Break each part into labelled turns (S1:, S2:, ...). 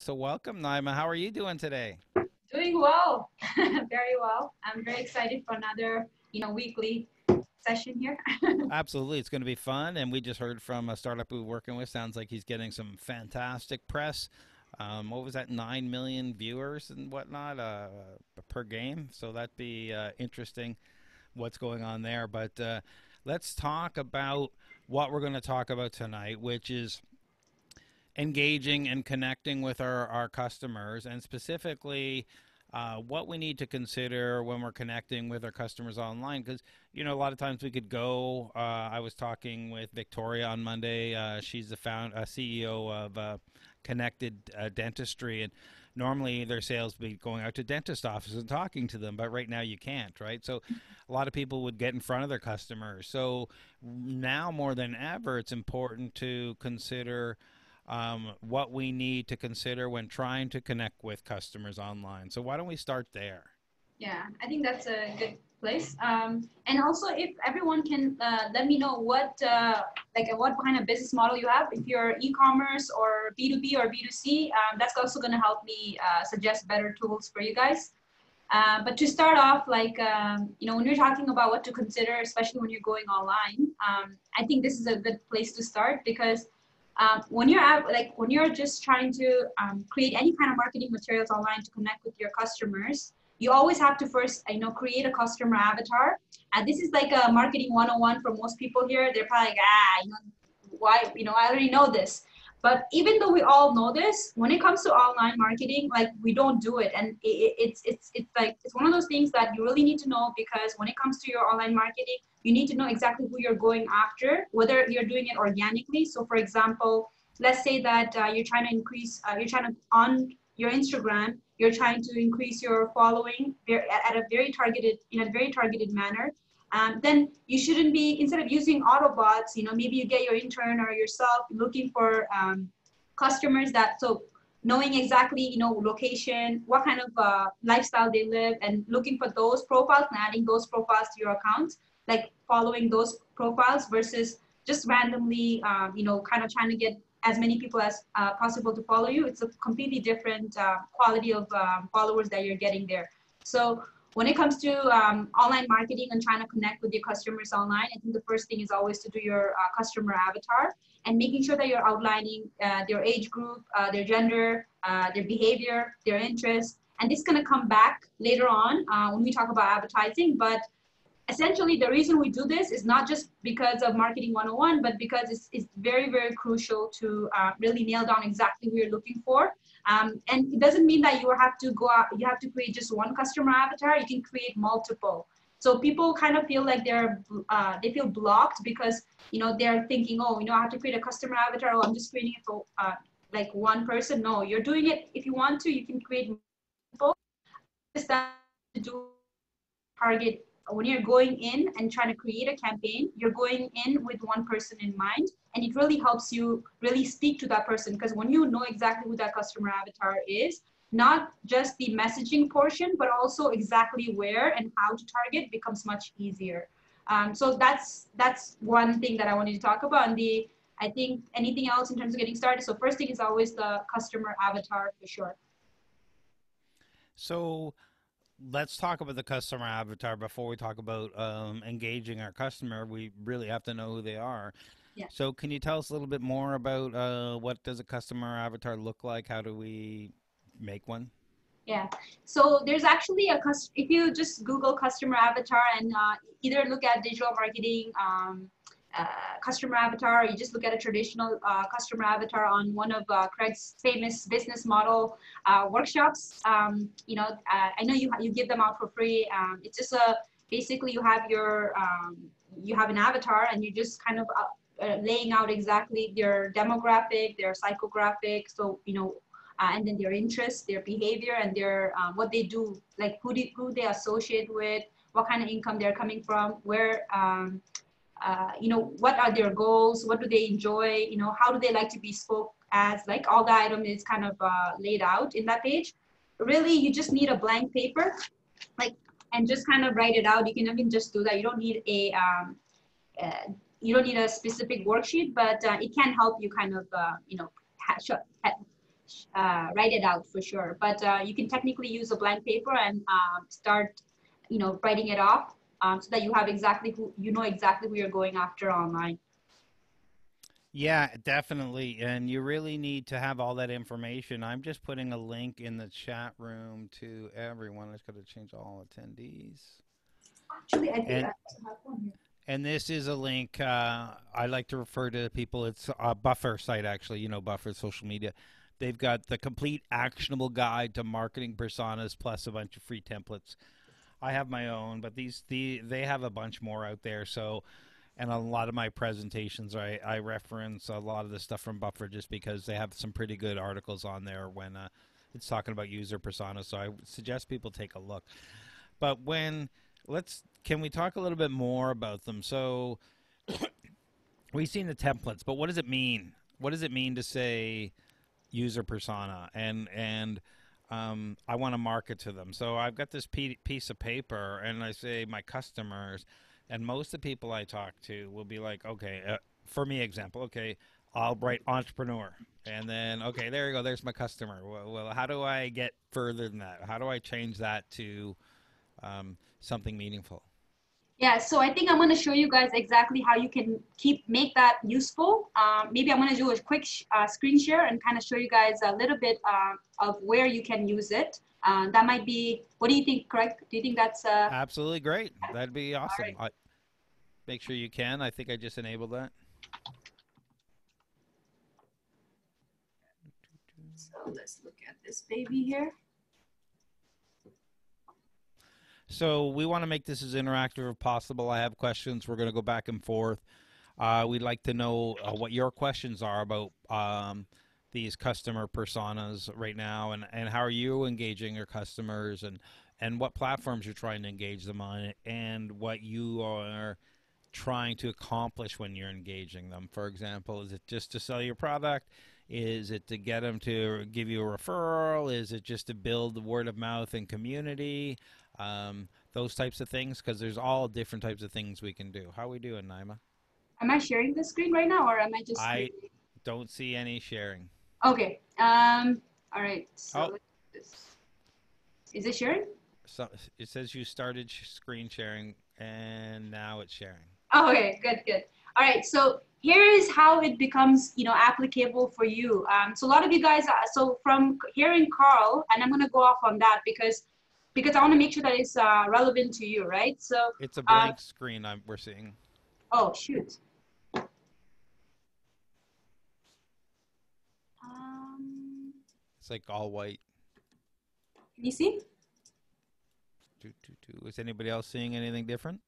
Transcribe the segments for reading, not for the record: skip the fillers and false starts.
S1: So welcome, Nyima. How are you doing today?
S2: Doing well, very well. I'm very excited for another, weekly session here.
S1: Absolutely, it's going to be fun. And we just heard from a startup we're working with. Sounds like he's getting some fantastic press. What was that? 9 million viewers and whatnot per game. So that'd be interesting. What's going on there? But let's talk about what we're going to talk about tonight, which is engaging and connecting with our customers, and specifically what we need to consider when we're connecting with our customers online. Because, a lot of times we could go. I was talking with Victoria on Monday. She's the CEO of Connected Dentistry. And normally their sales would be going out to dentist offices and talking to them, but right now you can't, right? So a lot of people would get in front of their customers. So now more than ever, it's important to consider what we need to consider when trying to connect with customers online. So why don't we start there?
S2: Yeah, I think that's a good place. And also, if everyone can let me know what kind of business model you have. If you're e-commerce or B2B or B2C, that's also going to help me suggest better tools for you guys. But to start off, when you're talking about what to consider, especially when you're going online, I think this is a good place to start because when you're just trying to create any kind of marketing materials online to connect with your customers, you always have to first, create a customer avatar. And this is like a marketing 101 for most people here. They're probably like, why, I already know this. But even though we all know this, when it comes to online marketing, like we don't do it. And it's one of those things that you really need to know, because when it comes to your online marketing, you need to know exactly who you're going after, whether you're doing it organically. So for example, let's say that on your Instagram, you're trying to increase your following in a very targeted manner. Then you shouldn't be, instead of using Autobots, maybe you get your intern or yourself looking for customers so knowing exactly, location, what kind of lifestyle they live, and looking for those profiles and adding those profiles to your account, like following those profiles versus just randomly, kind of trying to get as many people as possible to follow you. It's a completely different quality of followers that you're getting there. So when it comes to online marketing and trying to connect with your customers online, I think the first thing is always to do your customer avatar and making sure that you're outlining their age group, their gender, their behavior, their interests. And this is going to come back later on when we talk about advertising. But essentially, the reason we do this is not just because of marketing 101, but because it's very, very crucial to really nail down exactly who you're looking for. And it doesn't mean that you have to go out, you have to create just one customer avatar. You can create multiple. So people kind of feel like they feel blocked because, they're thinking, oh, I have to create a customer avatar. Oh, I'm just creating it for like one person. No, you're doing it. If you want to, you can create multiple. Just that to do target. When you're going in and trying to create a campaign, you're going in with one person in mind, and it really helps you really speak to that person, because when you know exactly who that customer avatar is, not just the messaging portion, but also exactly where and how to target becomes much easier. So that's one thing that I wanted to talk about. And I think anything else in terms of getting started. So first thing is always the customer avatar for sure.
S1: So let's talk about the customer avatar before we talk about engaging our customer. We really have to know who they are.
S2: Yeah.
S1: So can you tell us a little bit more about what does a customer avatar look like? How do we make one?
S2: Yeah. So there's actually if you just Google customer avatar and either look at digital marketing uh, customer avatar, or you just look at a traditional customer avatar on one of Craig's famous business model workshops. I know you give them out for free. It's just basically you have an avatar, and you just kind of laying out exactly their demographic, their psychographic. So and then their interests, their behavior, and their what they do, like who they associate with, what kind of income they're coming from, where what are their goals, what do they enjoy, how do they like to be spoke as, like all the item is kind of laid out in that page. Really, you just need a blank paper, like, and just kind of write it out. You can even just do that. Uh, you don't need a specific worksheet, but it can help you kind of, write it out for sure. But you can technically use a blank paper and start, writing it off, so that you have exactly you know exactly who you're going after online.
S1: Yeah, definitely. And you really need to have all that information. I'm just putting a link in the chat room to everyone. I just got to change all attendees.
S2: Actually, I think
S1: And
S2: I also have one here.
S1: and this is a link I like to refer to people. It's a Buffer site, actually. You know, Buffer social media. They've got the complete actionable guide to marketing personas plus a bunch of free templates. I have my own, but they have a bunch more out there. So, and a lot of my presentations, I reference a lot of the stuff from Buffer just because they have some pretty good articles on there when it's talking about user personas. So I suggest people take a look. But can we talk a little bit more about them? So we've seen the templates, but what does it mean? What does it mean to say user persona? And I want to market to them. So I've got this piece of paper, and I say my customers, and most of the people I talk to will be like, okay, for me, example, okay, I'll write entrepreneur, and then okay, there you go, there's my customer. Well, how do I get further than that? How do I change that to something meaningful?
S2: Yeah, so I think I'm going to show you guys exactly how you can make that useful. Maybe I'm going to do a quick screen share and kind of show you guys a little bit of where you can use it. That might be, what do you think, correct? Do you think that's
S1: Absolutely great. That'd be
S2: all
S1: awesome.
S2: right?
S1: Make sure you can. I think I just enabled that.
S2: So let's look at this baby here.
S1: So we want to make this as interactive as possible. I have questions. We're going to go back and forth. We'd like to know what your questions are about these customer personas right now, and how are you engaging your customers, and what platforms you're trying to engage them on, and what you are trying to accomplish when you're engaging them. For example, is it just to sell your product? Is it to get them to give you a referral? Is it just to build the word of mouth and community? Those types of things, because there's all different types of things we can do. How are we doing, Nyima?
S2: Am I sharing the screen right now, or am I just
S1: I
S2: screaming?
S1: don't see any sharing.
S2: Okay. All right. So
S1: Oh,
S2: let's do this. Is it sharing?
S1: so it says you started screen sharing, and now it's sharing.
S2: Oh, okay, good, good. All right, so here is how it becomes, applicable for you. So a lot of you guys, so from hearing Carl, and I'm gonna go off on that because I want to make sure that it's relevant to you, right? So,
S1: It's a
S2: uh,
S1: blank screen we're seeing.
S2: oh shoot. Um,
S1: It's like all white.
S2: can you see?
S1: Is anybody else seeing anything different?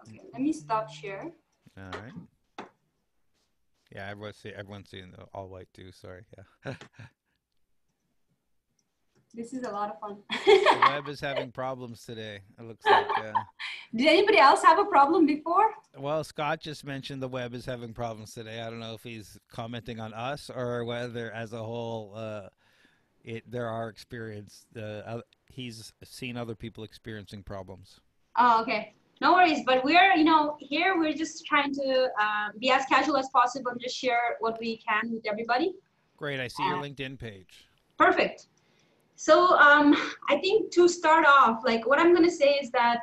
S2: Okay, let me stop share.
S1: All right. Yeah, everyone's seeing the all white too. Sorry. Yeah.
S2: This is a lot of fun.
S1: The web is having problems today. It looks like.
S2: Did anybody else have a problem before?
S1: Well, Scott just mentioned the web is having problems today. I don't know if he's commenting on us or whether, as a whole, there are he's seen other people experiencing problems.
S2: Oh, okay. No worries, but here we're just trying to be as casual as possible and just share what we can with everybody.
S1: Great. I see your LinkedIn page.
S2: Perfect. So I think to start off, like what I'm going to say is that,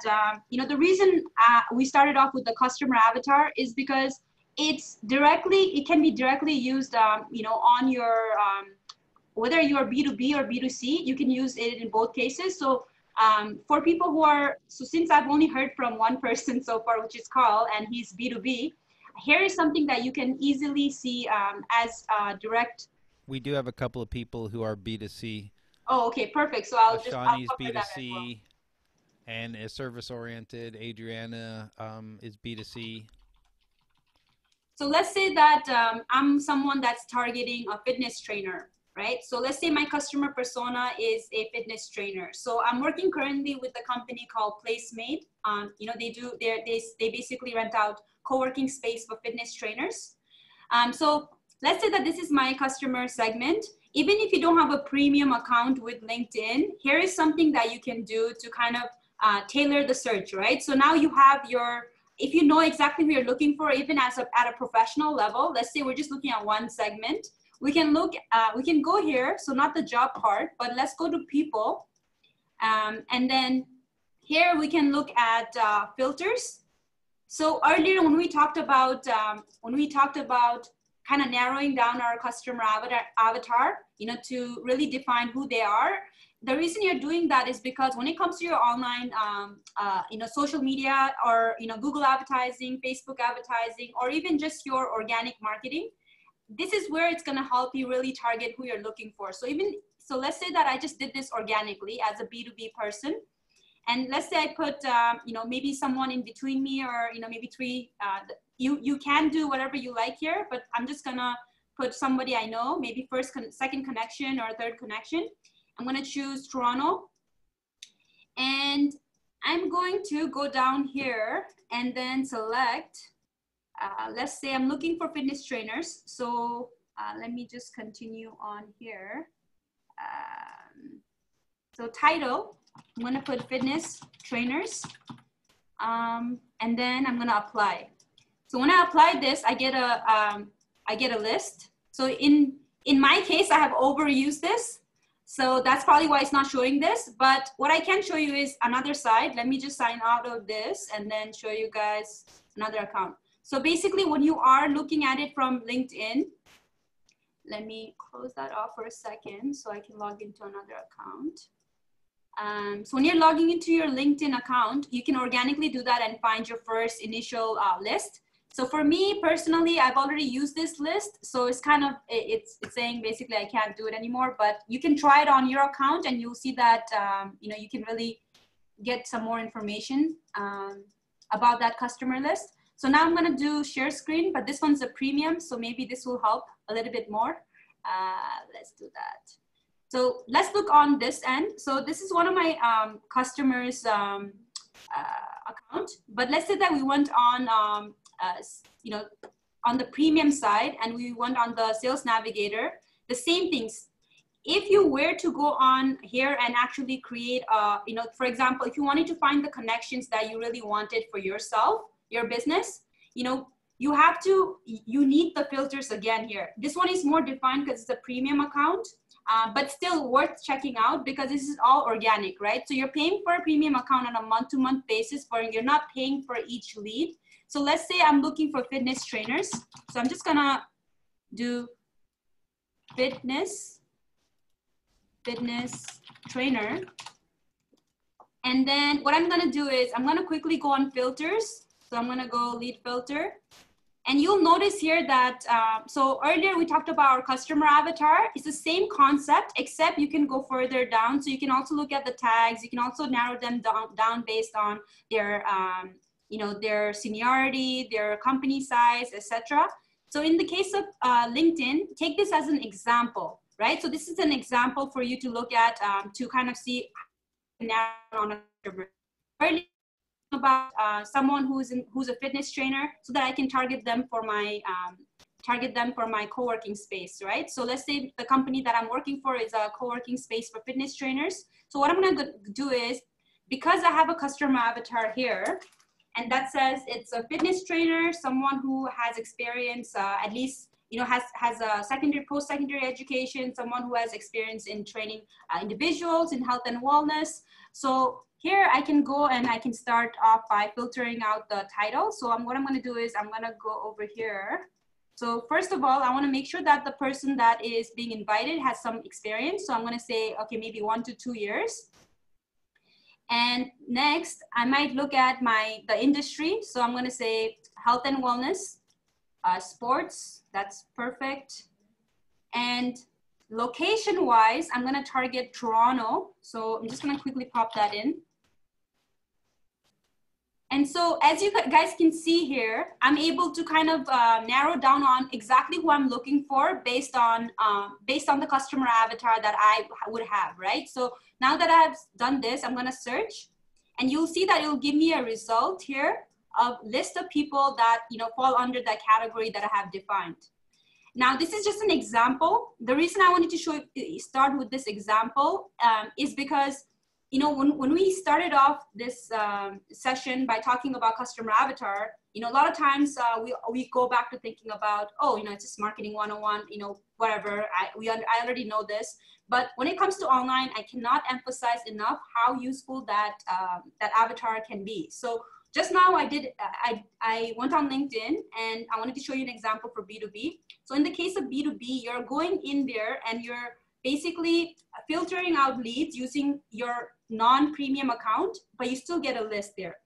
S2: the reason we started off with the customer avatar is because it can be directly used, on your, whether you are B2B or B2C, you can use it in both cases. So for people so since I've only heard from one person so far, which is Carl, and he's B2B, here is something that you can easily see as direct.
S1: We do have a couple of people who are B2C.
S2: Oh, okay, perfect. So I'll
S1: Shawnee's
S2: cover that as well.
S1: B2C and is service oriented. Adriana is B2C.
S2: So let's say that I'm someone that's targeting a fitness trainer, right? So let's say my customer persona is a fitness trainer. So I'm working currently with a company called PlaceMate. They basically rent out co-working space for fitness trainers. So let's say that this is my customer segment. Even if you don't have a premium account with LinkedIn, here is something that you can do to kind of tailor the search, right? So now you have your if you know exactly who you're looking for, even as at a professional level, let's say we're just looking at one segment, we can look, we can go here. So not the job part, but let's go to people. And then here we can look at filters. So earlier when we talked about kind of narrowing down our customer avatar, you know, to really define who they are. The reason you're doing that is because when it comes to your online, you know, social media, or, you know, Google advertising, Facebook advertising, or even just your organic marketing, this is where it's going to help you really target who you're looking for. So so let's say that I just did this organically as a B2B person. And let's say I put, you know, maybe someone in between me, or, you know, maybe three, you can do whatever you like here, but I'm just gonna put somebody I know, maybe second connection or third connection. I'm gonna choose Toronto, and I'm going to go down here and then select, let's say I'm looking for fitness trainers. So let me just continue on here. So title, I'm gonna put fitness trainers, and then I'm gonna apply. So when I apply this, I get a list. So in my case, I have overused this. So that's probably why it's not showing this. But what I can show you is another side. Let me just sign out of this and then show you guys another account. So basically when you are looking at it from LinkedIn, let me close that off for a second so I can log into another account. So when you're logging into your LinkedIn account, you can organically do that and find your first initial list. So for me personally, I've already used this list. So it's kind of, it's saying basically I can't do it anymore, but you can try it on your account and you'll see that, you know, you can really get some more information about that customer list. So now I'm gonna do share screen, but this one's a premium. So maybe this will help a little bit more. Let's do that. So let's look on this end. So this is one of my customers' account, but let's say that we went on, you know, on the premium side, and we went on the sales navigator, the same things. If you were to go on here and actually create, you know, for example, if you wanted to find the connections that you really wanted for yourself, your business, you know, you need the filters again here. This one is more defined because it's a premium account. But still worth checking out because this is all organic, right? So you're paying for a premium account on a month-to-month basis, you're not paying for each lead. So let's say I'm looking for fitness trainers. So I'm just gonna do fitness trainer. And then what I'm gonna do is I'm gonna quickly go on filters. So I'm gonna go lead filter. And you'll notice here that, so earlier we talked about our customer avatar. It's the same concept, except you can go further down. So you can also look at the tags. You can also narrow them down based on their, you know, their seniority, their company size, etc. So in the case of LinkedIn, take this as an example, right? So this is an example for you to look at to kind of see narrow on a customer. Earlier, about someone who's a fitness trainer, so that I can target them for my co-working space, right? So let's say the company that I'm working for is a co-working space for fitness trainers. So what I'm gonna do is, because I have a customer avatar here, and that says it's a fitness trainer, someone who has experience, at least, you know, has a post-secondary education, someone who has experience in training individuals in health and wellness. So here I can go and I can start off by filtering out the title. So what I'm gonna do is I'm gonna go over here. So first of all, I wanna make sure that the person that is being invited has some experience. So I'm gonna say, okay, maybe 1 to 2 years. And next, I might look at the industry. So I'm gonna say health and wellness, sports, that's perfect. And location-wise, I'm gonna target Toronto. So I'm just gonna quickly pop that in. And so as you guys can see here, I'm able to kind of narrow down on exactly who I'm looking for based on the customer avatar that I would have, right? So now that I've done this, I'm gonna search, and you'll see that it'll give me a result here of list of people that, you know, fall under that category that I have defined. Now, this is just an example. The reason I wanted to start with this example is because when we started off this session by talking about customer avatar, a lot of times we go back to thinking about, oh, it's just marketing 101, whatever. I already know this. But when it comes to online, I cannot emphasize enough how useful that that avatar can be. So just now I went on LinkedIn and I wanted to show you an example for B2B. So in the case of B2B, you're going in there and you're basically filtering out leads using your non-premium account, but you still get a list there.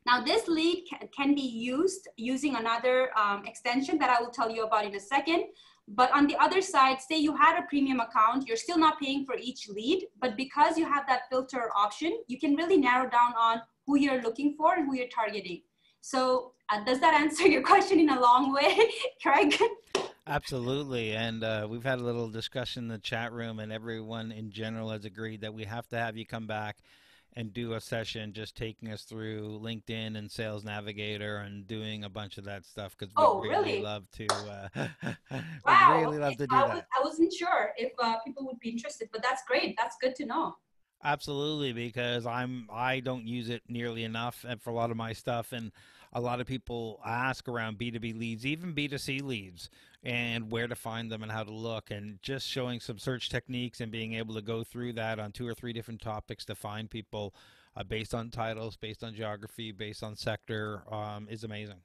S2: Now this lead can be used using another extension that I will tell you about in a second. But on the other side, say you had a premium account, you're still not paying for each lead, but because you have that filter option, you can really narrow down on who you're looking for and who you're targeting. So does that answer your question in a long way, Craig?
S1: Absolutely. And we've had a little discussion in the chat room, and everyone in general has agreed that we have to have you come back and do a session just taking us through LinkedIn and Sales Navigator and doing a bunch of that stuff because we'd
S2: Oh,
S1: really
S2: really?
S1: love to we'd
S2: Wow.
S1: really
S2: Okay.
S1: love to
S2: So
S1: do that.
S2: I wasn't sure if people would be interested, but that's great. That's good to know.
S1: Absolutely, because I don't use it nearly enough and for a lot of my stuff, and a lot of people ask around B2B leads, even B2C leads, and where to find them and how to look, and just showing some search techniques and being able to go through that on two or three different topics to find people based on titles, based on geography, based on sector is amazing.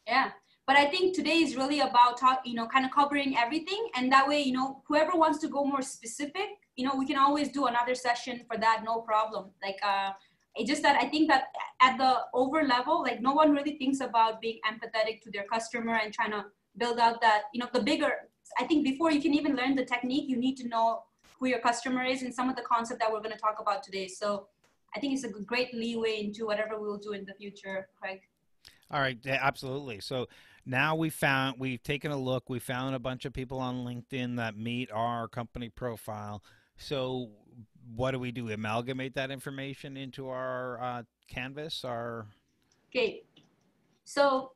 S2: Yeah. But I think today is really about kind of covering everything. And that way, whoever wants to go more specific, we can always do another session for that, no problem. Like, it's just that I think that at the over level, like no one really thinks about being empathetic to their customer and trying to build out that, the bigger, I think before you can even learn the technique, you need to know who your customer is and some of the concept that we're going to talk about today. So I think it's a great leeway into whatever we'll do in the future, Craig.
S1: All right, absolutely. So now we've taken a look, we found a bunch of people on LinkedIn that meet our company profile. So what do we do? Amalgamate that information into our canvas, our
S2: Okay. So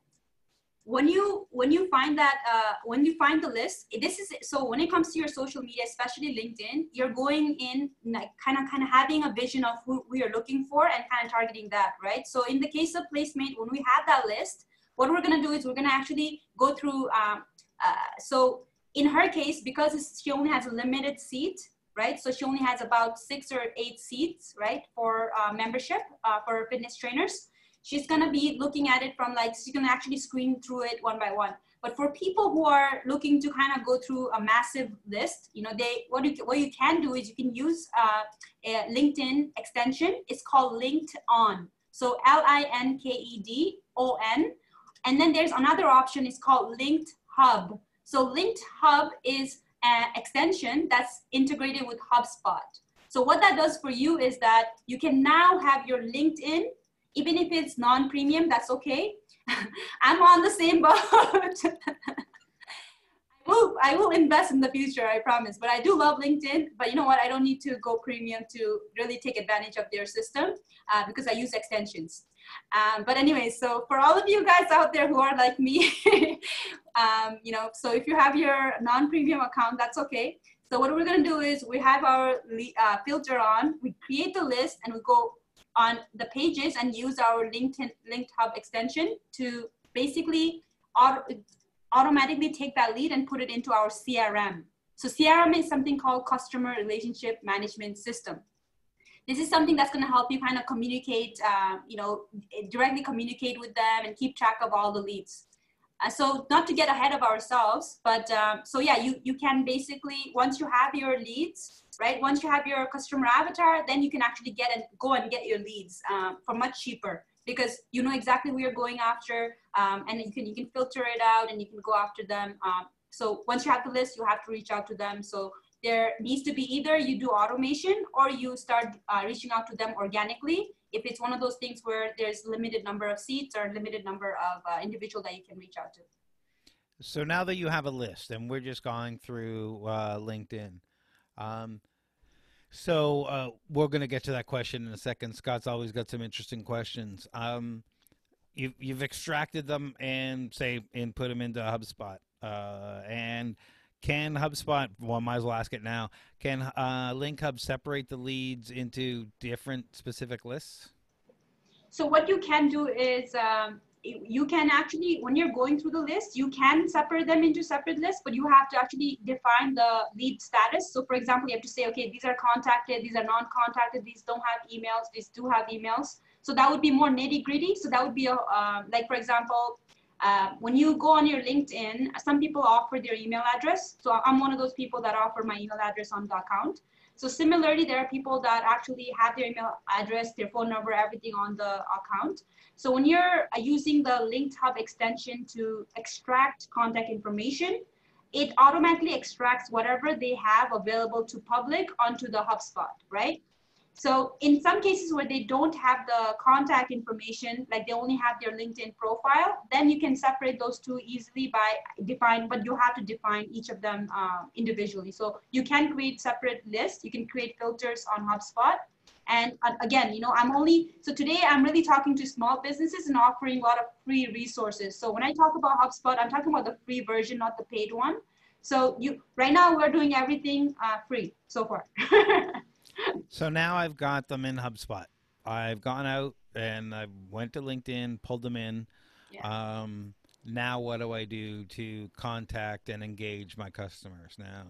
S2: when you find that when you find the list, this is so when it comes to your social media, especially LinkedIn, you're going in like kind of having a vision of who we are looking for and kind of targeting that, right? So in the case of placemate, when we have that list, what we're going to do is we're going to actually go through so in her case, because she only has a limited seat, right? So she only has about 6 or 8 seats, right, for membership for fitness trainers. She's going to be looking at it from like, she's going to actually screen through it one by one. But for people who are looking to kind of go through a massive list, what you can do is you can use a LinkedIn extension. It's called Linked On. So LINKEDON. And then there's another option. It's called Linked Hub. So Linked Hub is an extension that's integrated with HubSpot. So what that does for you is that you can now have your LinkedIn, even if it's non-premium, that's okay. I'm on the same boat. I will invest in the future, I promise. But I do love LinkedIn. But you know what? I don't need to go premium to really take advantage of their system because I use extensions. But anyway, so for all of you guys out there who are like me, so if you have your non-premium account, that's okay. So what we're going to do is we have our filter on, we create the list, and we go on the pages and use our linked hub extension to basically automatically take that lead and put it into our CRM. So CRM is something called Customer Relationship Management System. This is something that's going to help you kind of communicate, directly communicate with them and keep track of all the leads. So not to get ahead of ourselves, but so yeah, you can basically, once you have your leads, right? Once you have your customer avatar, then you can actually go and get your leads for much cheaper because you know exactly who you're going after, and you can filter it out and you can go after them. So once you have the list, you have to reach out to them. So there needs to be either you do automation or you start reaching out to them organically. If it's one of those things where there's limited number of seats or limited number of individual that you can reach out to.
S1: So now that you have a list, and we're just going through LinkedIn, um, we're going to get to that question in a second. Scott's always got some interesting questions. You've extracted them and put them into HubSpot, and Can HubSpot, well, I might as well ask it now, can LinkHub separate the leads into different specific lists?
S2: So what you can do is you can actually, when you're going through the list, you can separate them into separate lists, but you have to actually define the lead status. So for example, you have to say, okay, these are contacted, these are non-contacted, these don't have emails, these do have emails. So that would be more nitty gritty. So that would be a, like, for example, when you go on your LinkedIn, some people offer their email address. So I'm one of those people that offer my email address on the account. So similarly, there are people that actually have their email address, their phone number, everything on the account. So when you're using the Linked Hub extension to extract contact information, it automatically extracts whatever they have available to public onto the HubSpot, right? So in some cases where they don't have the contact information, like they only have their LinkedIn profile, then you can separate those two easily by define, but you have to define each of them individually. So you can create separate lists, you can create filters on HubSpot. And again, so today I'm really talking to small businesses and offering a lot of free resources. So when I talk about HubSpot, I'm talking about the free version, not the paid one. So right now we're doing everything free so far.
S1: So now I've got them in HubSpot. I've gone out and I went to LinkedIn, pulled them in.
S2: Yeah.
S1: Now what do I do to contact and engage my customers? Now,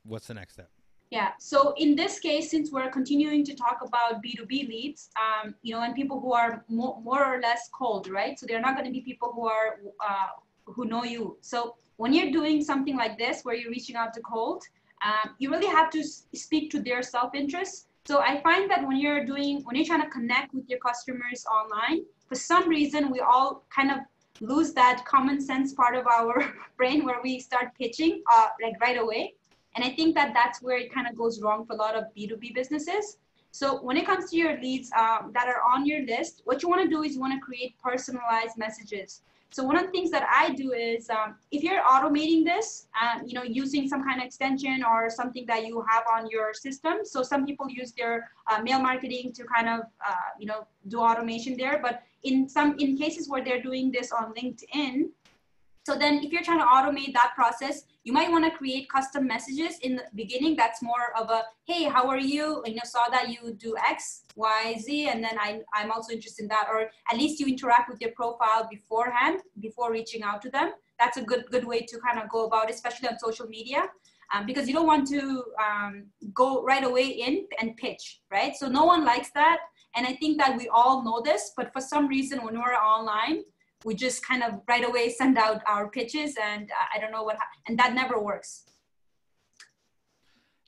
S1: what's the next step?
S2: Yeah. So in this case, since we're continuing to talk about B2B leads, and people who are more or less cold, right? So they're not going to be people who know you. So when you're doing something like this, where you're reaching out to cold, you really have to speak to their self-interest. So I find that when you're trying to connect with your customers online, for some reason, we all kind of lose that common sense part of our brain where we start pitching like right away. And I think that that's where it kind of goes wrong for a lot of B2B businesses. So when it comes to your leads that are on your list, what you want to do is you want to create personalized messages. So one of the things that I do is if you're automating this, using some kind of extension or something that you have on your system. So some people use their mail marketing to kind of, do automation there. But in cases where they're doing this on LinkedIn, so then if you're trying to automate that process, you might want to create custom messages in the beginning. That's more of a, hey, how are you? Saw that you do X, Y, Z, and then I'm also interested in that. Or at least you interact with your profile beforehand, before reaching out to them. That's a good way to kind of go about it, especially on social media. Because you don't want to go right away in and pitch, right? So no one likes that. And I think that we all know this, but for some reason, when we're online, we just kind of right away send out our pitches, and I don't know and that never works.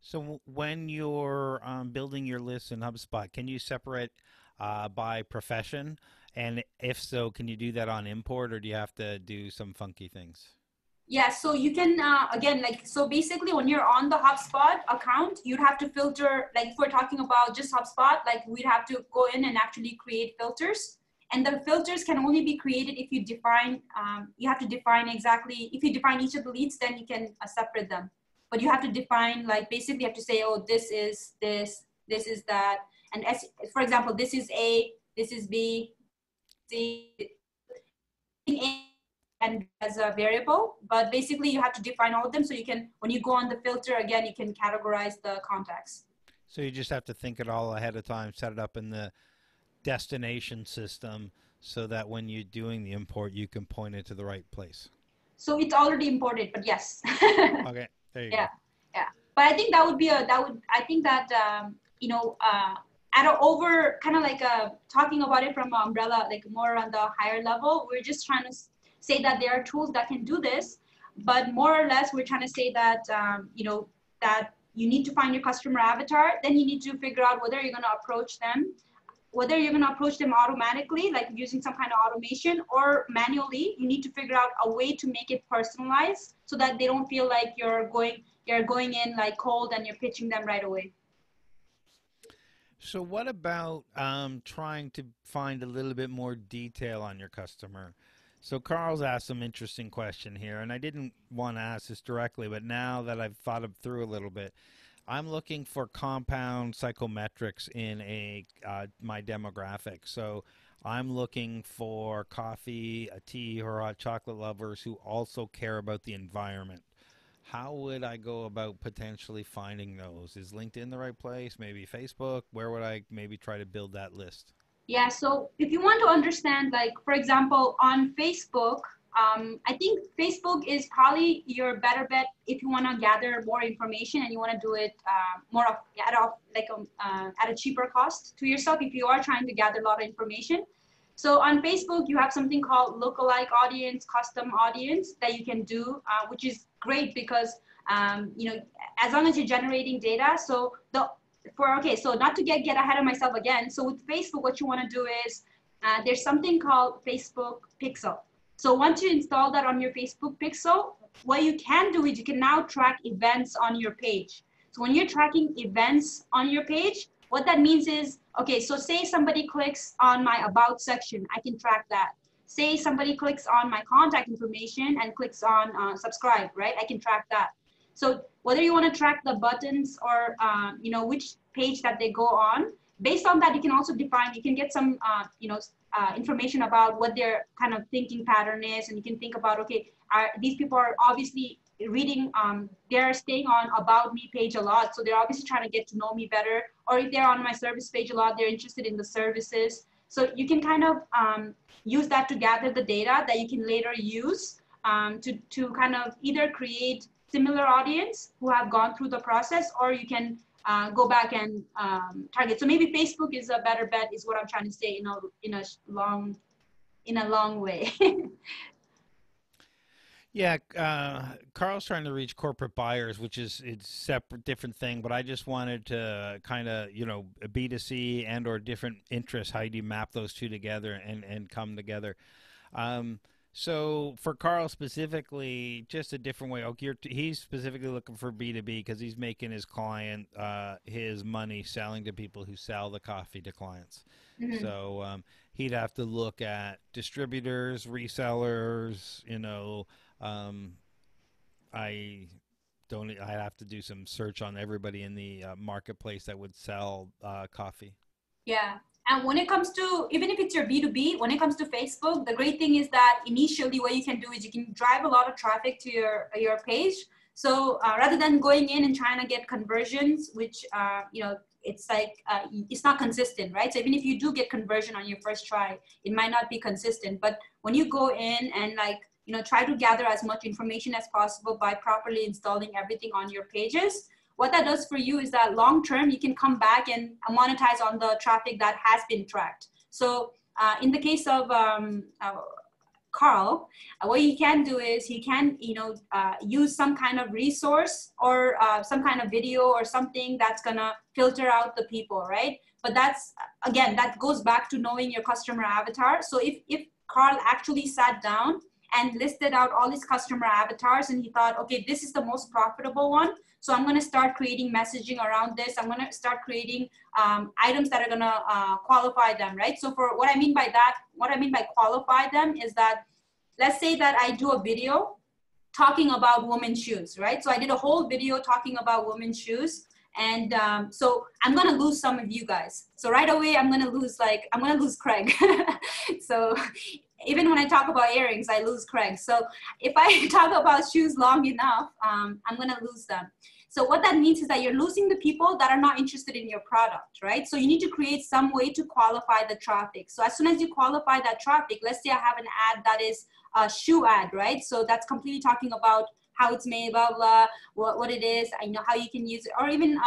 S1: So when you're building your list in HubSpot, can you separate by profession? And if so, can you do that on import, or do you have to do some funky things?
S2: Yeah, so you can, again, so basically when you're on the HubSpot account, you'd have to filter, like if we're talking about just HubSpot, like we'd have to go in and actually create filters. And the filters can only be created if you define, you have to define exactly, if you define each of the leads, then you can separate them. But you have to define, like basically you have to say, oh, this is this is that. And for example, this is A, this is B, C, and as a variable, but basically you have to define all of them so you can, when you go on the filter again, you can categorize the contacts.
S1: So you just have to think it all ahead of time, set it up in the destination system so that when you're doing the import, you can point it to the right place.
S2: So it's already imported, but yes.
S1: Okay, there you
S2: Yeah,
S1: go.
S2: yeah. But I think I think that, at a over kind of like talking about it from umbrella, like more on the higher level, we're just trying to say that there are tools that can do this, but more or less we're trying to say that, that you need to find your customer avatar, then you need to figure out whether you're going to approach them, automatically, like using some kind of automation, or manually. You need to figure out a way to make it personalized so that they don't feel like you're going in like cold and you're pitching them right away.
S1: So what about trying to find a little bit more detail on your customer? So Carl's asked some interesting question here, and I didn't want to ask this directly, but now that I've thought it through a little bit, I'm looking for compound psychometrics in my demographic. So I'm looking for coffee, a tea, or hot chocolate lovers who also care about the environment. how would I go about potentially finding those? Is LinkedIn the right place? Maybe Facebook? Where would I maybe try to build that list?
S2: Yeah, so if you want to understand, like, for example, on Facebook, I think Facebook is probably your better bet if you want to gather more information and you want to do it more of at a cheaper cost to yourself if you are trying to gather a lot of information. So on Facebook, you have something called lookalike audience, custom audience that you can do, which is great because as long as you're generating data. So not to get ahead of myself again. So with Facebook, what you want to do is there's something called Facebook Pixel. So once you install that on your Facebook Pixel, what you can do is you can now track events on your page. So when you're tracking events on your page, what that means is, okay, so say somebody clicks on my about section, I can track that. Say somebody clicks on my contact information and clicks on subscribe, right? I can track that. So whether you want to track the buttons or which page that they go on, based on that, you can also define. You can get some information about what their kind of thinking pattern is, and you can think about, okay, these people are obviously reading. They're staying on about me page a lot, so they're obviously trying to get to know me better. Or if they're on my service page a lot, they're interested in the services. So you can kind of use that to gather the data that you can later use to kind of either create similar audience who have gone through the process, or you can go back and target. So maybe Facebook is a better bet, is what I'm trying to say in a long way.
S1: Yeah, Carl's trying to reach corporate buyers, which is it's separate, different thing. But I just wanted to kind of B2C and or different interests. How do you map those two together and come together? Um, so for Carl specifically, just a different way. Okay, he's specifically looking for B2B because he's making his client his money selling to people who sell the coffee to clients.
S2: Mhm.
S1: So he'd have to look at distributors, resellers. Um, I don't. I have to do some search on everybody in the marketplace that would sell coffee.
S2: Yeah. And when it comes to, even if it's your B2B, when it comes to Facebook, the great thing is that initially what you can do is you can drive a lot of traffic to your page. So rather than going in and trying to get conversions, which, it's like, it's not consistent, right? So even if you do get conversion on your first try, it might not be consistent. But when you go in and try to gather as much information as possible by properly installing everything on your pages, what that does for you is that long term, you can come back and monetize on the traffic that has been tracked. So in the case of Carl, what he can do is he can, use some kind of resource or some kind of video or something that's gonna filter out the people, right? But that's, again, that goes back to knowing your customer avatar. So if Carl actually sat down and listed out all his customer avatars and he thought, okay, this is the most profitable one, so I'm going to start creating messaging around this. I'm going to start creating items that are going to qualify them, right? So for what I mean by that, what I mean by qualify them is that, let's say that I do a video talking about women's shoes, right? So I did a whole video talking about women's shoes. And so I'm going to lose some of you guys. So right away, I'm going to lose Craig. So even when I talk about earrings, I lose Craig. So if I talk about shoes long enough, I'm going to lose them. So what that means is that you're losing the people that are not interested in your product, right? So you need to create some way to qualify the traffic. So as soon as you qualify that traffic, let's say I have an ad that is a shoe ad, right? So that's completely talking about how it's made, blah, blah, what it is, how you can use it, or even,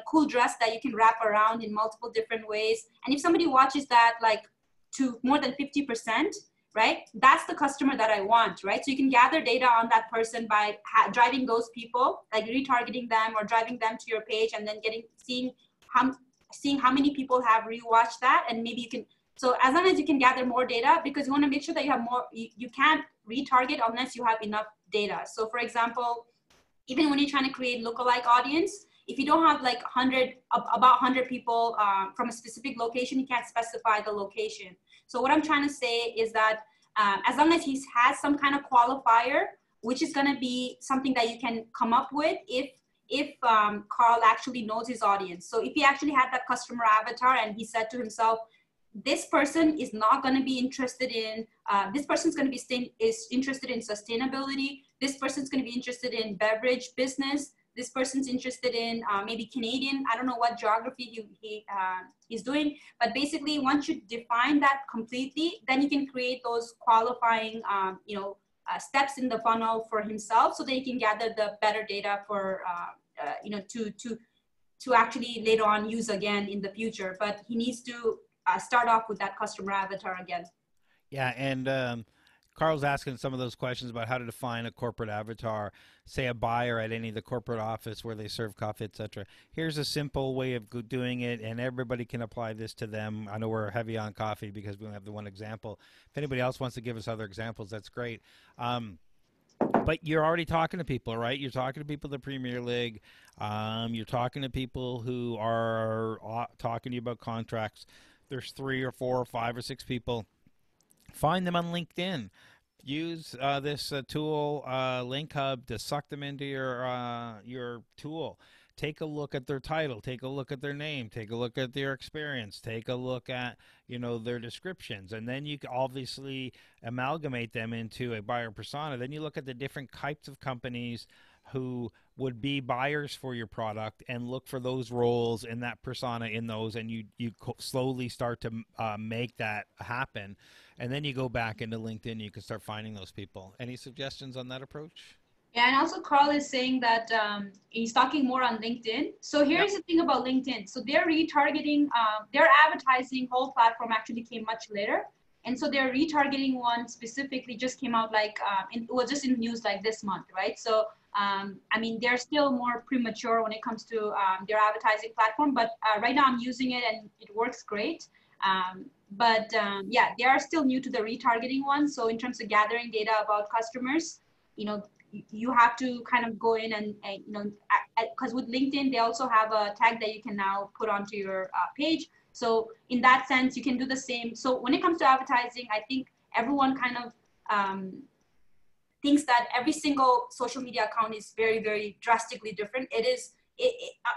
S2: cool dress that you can wrap around in multiple different ways. And if somebody watches that, to more than 50%, right? That's the customer that I want, right? So you can gather data on that person by driving those people, like retargeting them or driving them to your page, and then seeing how many people have rewatched that, and maybe you can. So as long as you can gather more data, because you want to make sure that you have more, you can't retarget unless you have enough data. So for example, even when you're trying to create lookalike audience, if you don't have about 100 people from a specific location, you can't specify the location. So what I'm trying to say is that as long as he has some kind of qualifier, which is going to be something that you can come up with if Carl actually knows his audience. So if he actually had that customer avatar and he said to himself, this person is not going to be interested in, this person's going to be interested in sustainability. this person's going to be interested in beverage business. This person's interested in maybe Canadian. I don't know what geography he's doing, but basically once you define that completely, then you can create those qualifying, steps in the funnel for himself, so that he can gather the better data for, to actually later on use again in the future. But he needs to start off with that customer avatar again.
S1: Yeah, and Carl's asking some of those questions about how to define a corporate avatar, say a buyer at any of the corporate office where they serve coffee, etc. Here's a simple way of doing it, and everybody can apply this to them. I know we're heavy on coffee because we don't have the one example. If anybody else wants to give us other examples, that's great. But you're already talking to people, right? You're talking to people in the Premier League. You're talking to people who are talking to you about contracts. There's three or four or five or six people. Find them on LinkedIn. Use this tool, Link Hub, to suck them into your tool. Take a look at their title. Take a look at their name. Take a look at their experience. Take a look at their descriptions, and then you can obviously amalgamate them into a buyer persona. Then you look at the different types of companies who would be buyers for your product, and look for those roles in that persona in those, and you slowly start to make that happen. And then you go back into LinkedIn, you can start finding those people. Any suggestions on that approach?
S2: Yeah, and also Carl is saying that he's talking more on LinkedIn. So
S1: Yep.
S2: here's the thing about LinkedIn. So they're retargeting, their advertising whole platform actually came much later. And so their retargeting one specifically just came out like, it was just in news like this month, right? So, I mean, they're still more premature when it comes to their advertising platform, but right now I'm using it and it works great. Yeah, they are still new to the retargeting one. So in terms of gathering data about customers, you know, you have to kind of go in and because with LinkedIn, they also have a tag that you can now put onto your page. So in that sense, you can do the same. So when it comes to advertising, I think everyone kind of thinks that every single social media account is very, very drastically different.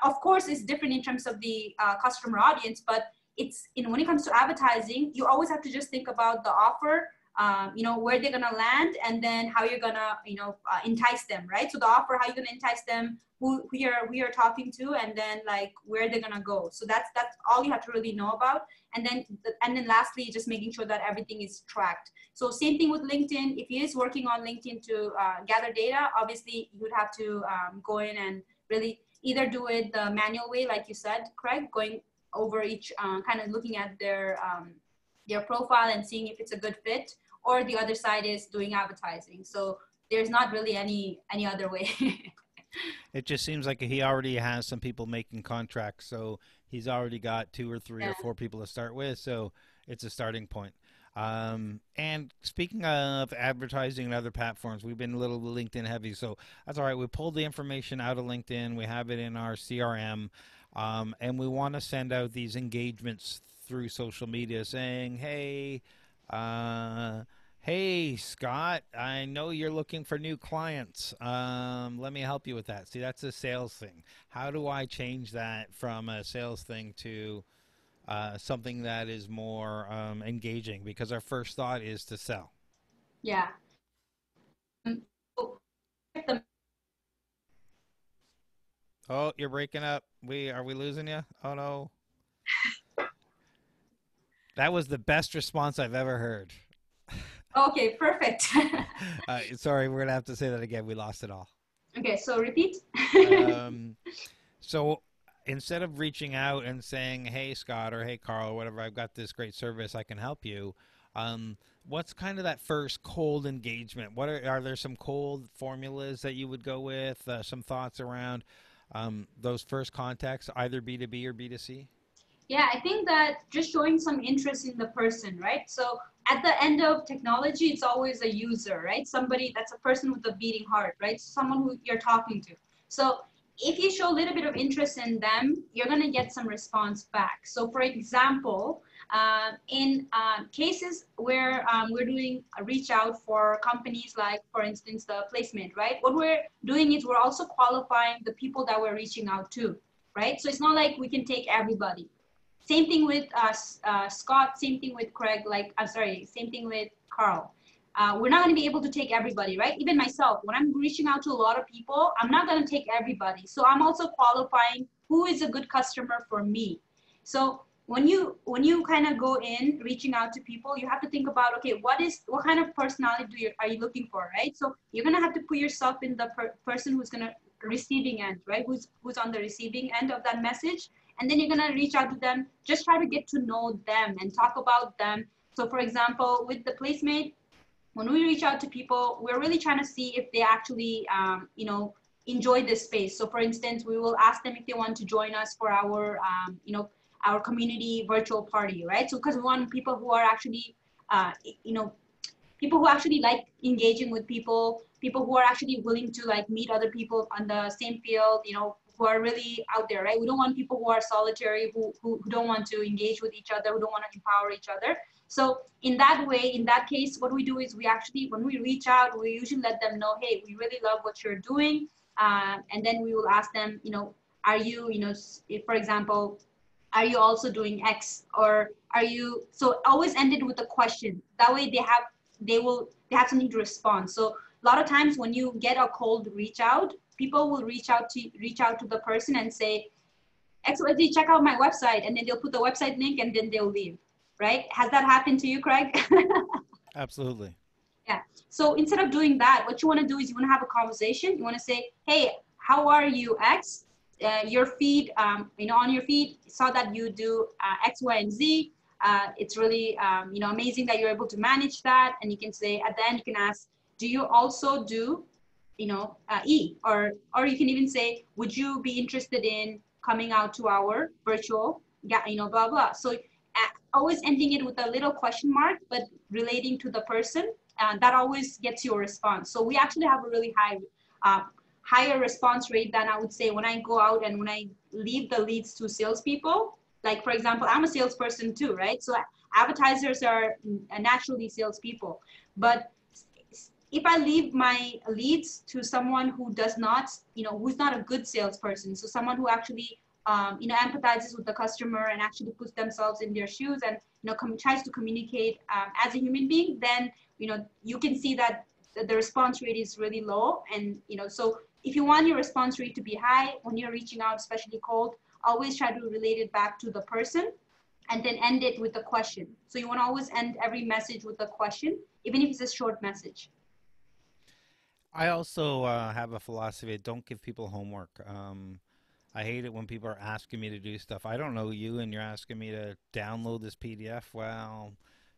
S2: Of course, it's different in terms of the customer audience, but when it comes to advertising, you always have to just think about the offer, where they're gonna land, and then how you're gonna, entice them, right? So the offer, how you're gonna entice them, who you're talking to, and then like where they're gonna go. So that's all you have to really know about. And then lastly, just making sure that everything is tracked. So same thing with LinkedIn. If he is working on LinkedIn to gather data, obviously you would have to go in and really either do it the manual way, like you said, Craig, going over each, kind of looking at their profile and seeing if it's a good fit, or the other side is doing advertising. So there's not really any other way.
S1: It just seems like he already has some people making contracts, so he's already got two or three
S2: Yeah.
S1: or four people to start with, so it's a starting point. And speaking of advertising and other platforms, we've been a little LinkedIn heavy, so that's all right. We pulled the information out of LinkedIn, we have it in our CRM, and we want to send out these engagements through social media saying, uh, hey, Scott, I know you're looking for new clients. Let me help you with that. See, that's a sales thing. How do I change that from a sales thing to something that is more engaging? Because our first thought is to sell.
S2: Yeah. So the
S1: Oh, you're breaking up. Are we losing you? Oh no. That was the best response I've ever heard.
S2: Okay, perfect.
S1: Sorry, we're gonna have to say that again. We lost it all.
S2: Okay, so repeat.
S1: Um, So instead of reaching out and saying, "Hey Scott" or "Hey Carl" or whatever, I've got this great service, I can help you. What's kind of that first cold engagement? Are there some cold formulas that you would go with? Some thoughts around those first contacts, either B2B or B2C?
S2: Yeah, I think that just showing some interest in the person, right? So at the end of technology, it's always a user, right? Somebody that's a person with a beating heart, right? Someone who you're talking to. So if you show a little bit of interest in them, you're going to get some response back. So for example, in cases where we're doing a reach out for companies like, for instance, the placement, right? What we're doing is we're also qualifying the people that we're reaching out to, right? So it's not like we can take everybody. Same thing with Scott, same thing with Craig, like, I'm sorry, same thing with Carl. we're not going to be able to take everybody, right? Even myself, when I'm reaching out to a lot of people, I'm not going to take everybody. So I'm also qualifying who is a good customer for me. So when you kind of go in reaching out to people, you have to think about, okay, what kind of personality are you looking for, right? So you're going to have to put yourself in the person who's going to receiving end, right? Who's on the receiving end of that message, and then you're going to reach out to them, just try to get to know them and talk about them. So for example, with the placemate, when we reach out to people, we're really trying to see if they actually, enjoy this space. So for instance, we will ask them if they want to join us for our, our community virtual party, right? So because we want people who are actually, uh, you know, people who actually like engaging with people, people who are actually willing to like meet other people on the same field, who are really out there, right? We don't want people who are solitary, who don't want to engage with each other, who don't want to empower each other. So in that way, in that case, what we do is we actually, when we reach out, we usually let them know, hey, we really love what you're doing. And then we will ask them, are you, if, for example, are you also doing X, or are you, so always end it with a question. That way they have something to respond. So a lot of times when you get a cold reach out, people will reach out to the person and say, XYZ, check out my website, and then they'll put the website link and then they'll leave. Right? Has that happened to you, Craig?
S1: Absolutely.
S2: Yeah. So instead of doing that, what you want to do is you want to have a conversation. You want to say, hey, how are you, X? Your feed, on your feed, saw that you do X, Y, and Z. It's really, amazing that you're able to manage that. And you can say, at the end, you can ask, do you also do, E? Or you can even say, would you be interested in coming out to our virtual, blah, blah. So always ending it with a little question mark, but relating to the person, that always gets your response. So we actually have a really uh, higher response rate than I would say when I go out and when I leave the leads to salespeople. Like for example, I'm a salesperson too, right? So advertisers are naturally salespeople, but if I leave my leads to someone who does not, who's not a good salesperson, so someone who actually, empathizes with the customer and actually puts themselves in their shoes and, tries to communicate as a human being, then, you can see that the response rate is really low. And, so if you want your response rate to be high when you're reaching out, especially cold, always try to relate it back to the person and then end it with a question. So you want to always end every message with a question, even if it's a short message.
S1: I also have a philosophy: don't give people homework. I hate it when people are asking me to do stuff. I don't know you, and you're asking me to download this PDF. Well,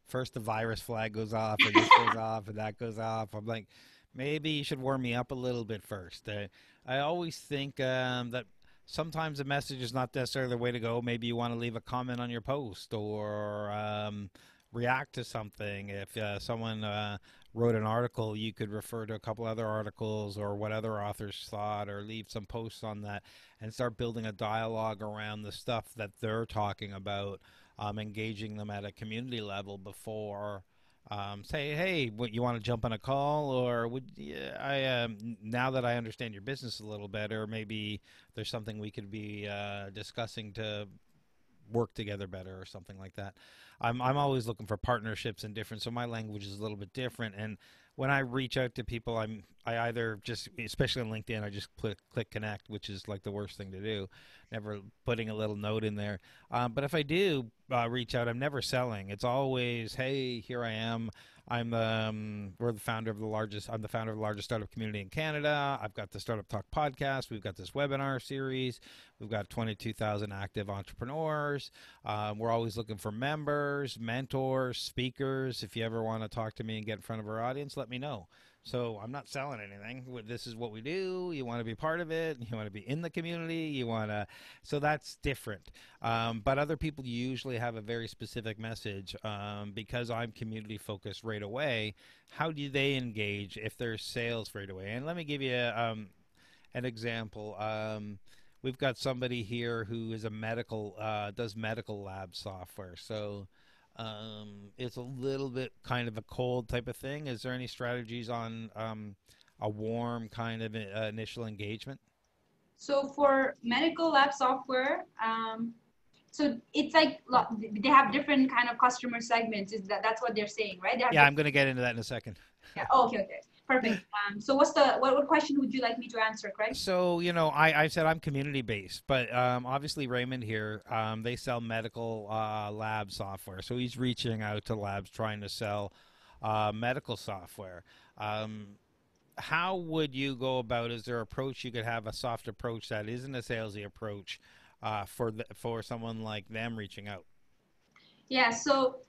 S1: first the virus flag goes off, or this goes off, and that goes off. I'm like, maybe you should warm me up a little bit first. I always think that sometimes a message is not necessarily the way to go. Maybe you want to leave a comment on your post or react to something. If someone wrote an article, you could refer to a couple other articles or what other authors thought, or leave some posts on that and start building a dialogue around the stuff that they're talking about, engaging them at a community level before. Say, hey, what, you want to jump on a call, or would yeah, I now that I understand your business a little better, maybe there's something we could be discussing to work together better or something like that. I'm always looking for partnerships and different, so my language is a little bit different. And when I reach out to people, I either just, especially on LinkedIn, I just click connect, which is like the worst thing to do, never putting a little note in there. But if I do reach out, I'm never selling. It's always, hey, here I am. We're the founder of the largest. I'm the founder of the largest startup community in Canada. I've got the Startup Talk podcast. We've got this webinar series. We've got 22,000 active entrepreneurs. We're always looking for members, mentors, speakers. If you ever want to talk to me and get in front of our audience, let me know. So I'm not selling anything. This is what we do. You want to be part of it. You want to be in the community. You want to. So that's different. But other people usually have a very specific message. Because I'm community focused right away, how do they engage if there's sales right away? And let me give you an example. We've got somebody here who is a does medical lab software. So it's a little bit kind of a cold type of thing. Is there any strategies on a warm kind of initial engagement?
S2: So for medical lab software, So it's like they have different kind of customer segments. Is that's what they're saying, right? They have
S1: Yeah,
S2: different.
S1: I'm going to get into that in a second.
S2: Yeah. Oh, okay. Okay. Perfect. So what's the what question would you like me to answer, Craig?
S1: So, I said I'm community based, but obviously Raymond here, they sell medical lab software. So he's reaching out to labs trying to sell medical software. Um, how would you go about? Is there an approach you could have a soft approach that isn't a salesy approach for someone like them reaching out?
S2: Yeah, so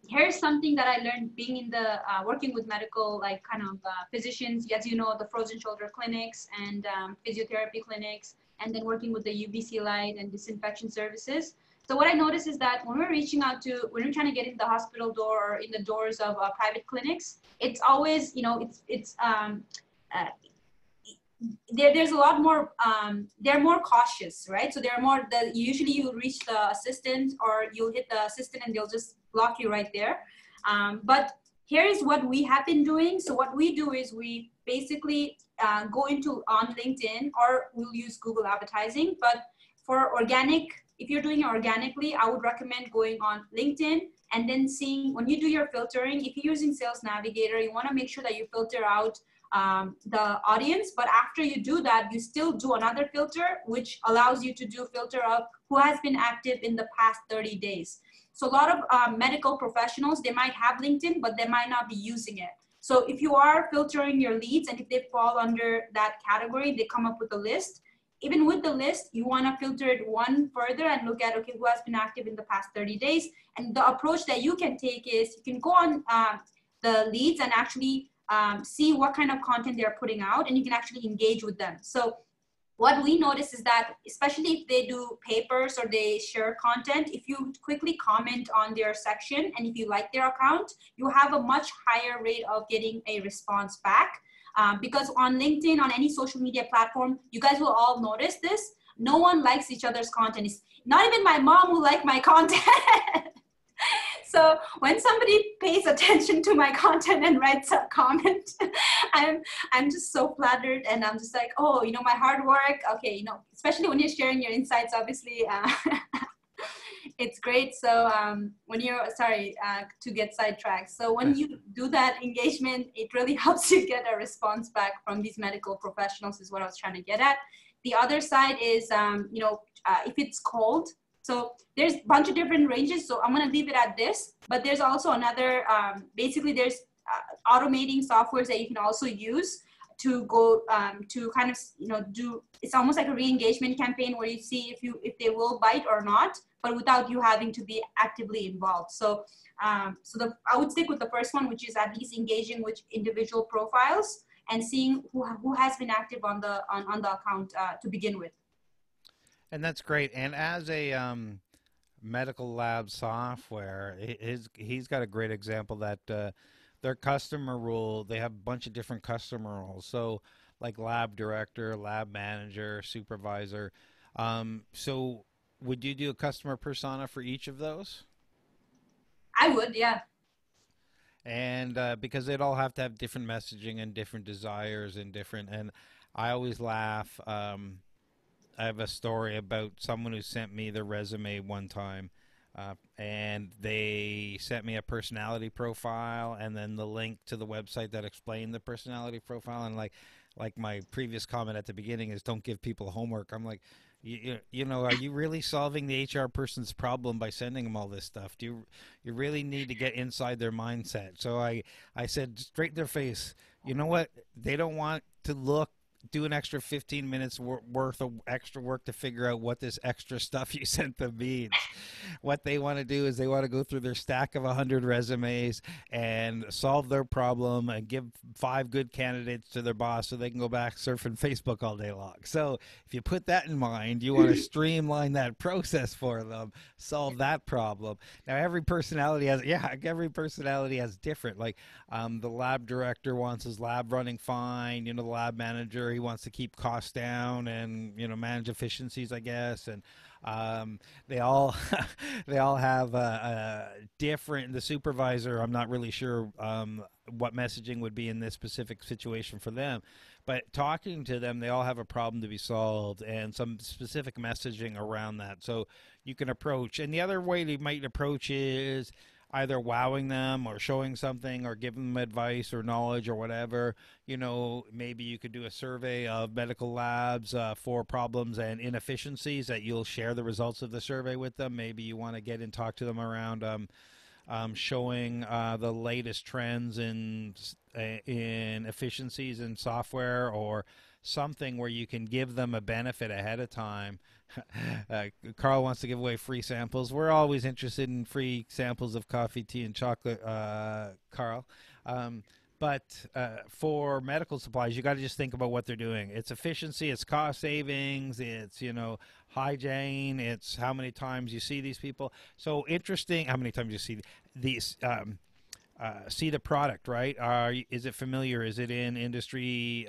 S2: here's something that I learned being in the working with medical, like kind of physicians, as you know, the frozen shoulder clinics and physiotherapy clinics, and then working with the UVC light and disinfection services. So what I noticed is that when we're reaching out to, when we're trying to get in the hospital door or in the doors of private clinics, it's always, uh, there's a lot more they're more cautious, right? So they're more the usually you reach the assistant or you'll hit the assistant and they'll just block you right there. But here is what we have been doing. So what we do is we basically go into on LinkedIn or we'll use Google advertising. But for organic, if you're doing it organically, I would recommend going on LinkedIn and then seeing when you do your filtering. If you're using Sales Navigator, you want to make sure that you filter out the audience. But after you do that, you still do another filter, which allows you to do filter of who has been active in the past 30 days. So a lot of medical professionals, they might have LinkedIn, but they might not be using it. So if you are filtering your leads and if they fall under that category, they come up with a list. Even with the list, you want to filter it one further and look at, okay, who has been active in the past 30 days. And the approach that you can take is you can go on the leads and actually see what kind of content they're putting out, and you can actually engage with them. So what we notice is that, especially if they do papers or they share content, if you quickly comment on their section and if you like their account, you have a much higher rate of getting a response back. Because on LinkedIn, on any social media platform, you guys will all notice this. No one likes each other's content. It's not even my mom will like my content. So when somebody pays attention to my content and writes a comment, I'm I'm just so flattered, and I'm just like, oh, my hard work. Okay, especially when you're sharing your insights, obviously, it's great. So when you're sorry to get sidetracked. So when you do that engagement, it really helps you get a response back from these medical professionals. Is what I was trying to get at. The other side is, if it's cold. So there's a bunch of different ranges. So I'm going to leave it at this. But there's also another, basically there's automating softwares that you can also use to go to kind of, do, it's almost like a re-engagement campaign where you see if they will bite or not, but without you having to be actively involved. So, I would stick with the first one, which is at least engaging with individual profiles and seeing who has been active on the account to begin with.
S1: And that's great. And as a medical lab software, he's got a great example that their customer rule, they have a bunch of different customer roles. So, like lab director, lab manager, supervisor. So, would you do a customer persona for each of those?
S2: I would, yeah.
S1: And because they'd all have to have different messaging and different desires and different. And I always laugh. I have a story about someone who sent me their resume one time, and they sent me a personality profile and then the link to the website that explained the personality profile. And like my previous comment at the beginning is, don't give people homework. I'm like, are you really solving the HR person's problem by sending them all this stuff? You really need to get inside their mindset? So I said straight in their face, you know what? They don't want to do an extra 15 minutes worth of extra work to figure out what this extra stuff you sent them means. What they want to do is they want to go through their stack of 100 resumes and solve their problem and give 5 good candidates to their boss so they can go back surfing Facebook all day long. So if you put that in mind, you want to streamline that process for them, solve that problem. Now every personality has different. Like the lab director wants his lab running fine. The lab manager, he wants to keep costs down and manage efficiencies, I guess. And they all they all have a different. The supervisor, I'm not really sure what messaging would be in this specific situation for them, but talking to them, they all have a problem to be solved and some specific messaging around that. So you can approach, and the other way you might approach is either wowing them or showing something or giving them advice or knowledge or whatever. Maybe you could do a survey of medical labs for problems and inefficiencies that you'll share the results of the survey with them. Maybe you want to get and talk to them around showing the latest trends in efficiencies in software or something where you can give them a benefit ahead of time. uh, Carl wants to give away free samples. We're always interested in free samples of coffee, tea, and chocolate, Carl. Um, but for medical supplies, you got to just think about what they're doing. It's efficiency, it's cost savings, it's hygiene, it's how many times you see these people. So interesting, how many times you see these. See the product, right? Is it familiar? Is it in industry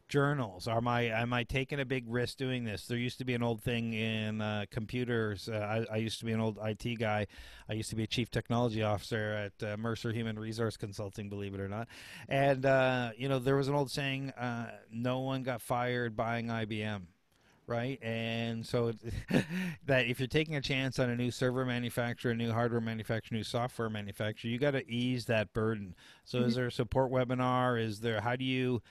S1: journals? Am I taking a big risk doing this? There used to be an old thing in computers. I used to be an old IT guy. I used to be a chief technology officer at Mercer Human Resource Consulting, believe it or not. And there was an old saying: "No one got fired buying IBM." Right, and so that if you're taking a chance on a new server manufacturer, a new hardware manufacturer, new software manufacturer, you got to ease that burden. So is there a support webinar? How do you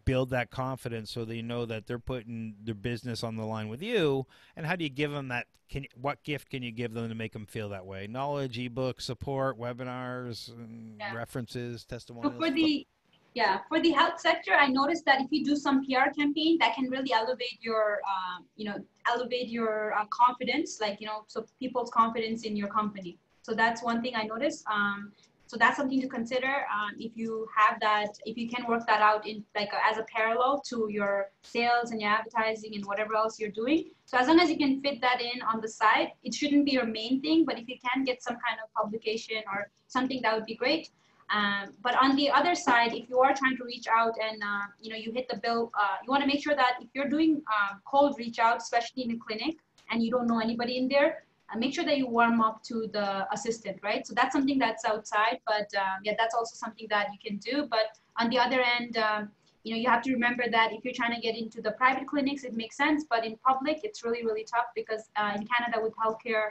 S1: build that confidence so they know that they're putting their business on the line with you? And how do you give them that? What gift can you give them to make them feel that way? Knowledge, ebook, support, webinars,
S2: Yeah.
S1: references,
S2: So
S1: testimonials.
S2: for the yeah, for the health sector, I noticed that if you do some PR campaign, that can really elevate your confidence, like so people's confidence in your company. So that's one thing I noticed. So that's something to consider if you have that, if you can work that out in like as a parallel to your sales and your advertising and whatever else you're doing. So as long as you can fit that in on the side, it shouldn't be your main thing. But if you can get some kind of publication or something, that would be great. But on the other side, if you are trying to reach out and you hit the bill, you want to make sure that if you're doing cold reach out, especially in a clinic, and you don't know anybody in there, make sure that you warm up to the assistant, right? So that's something that's outside, but yeah, that's also something that you can do. But on the other end, you have to remember that if you're trying to get into the private clinics, it makes sense, but in public, it's really, really tough because in Canada with healthcare,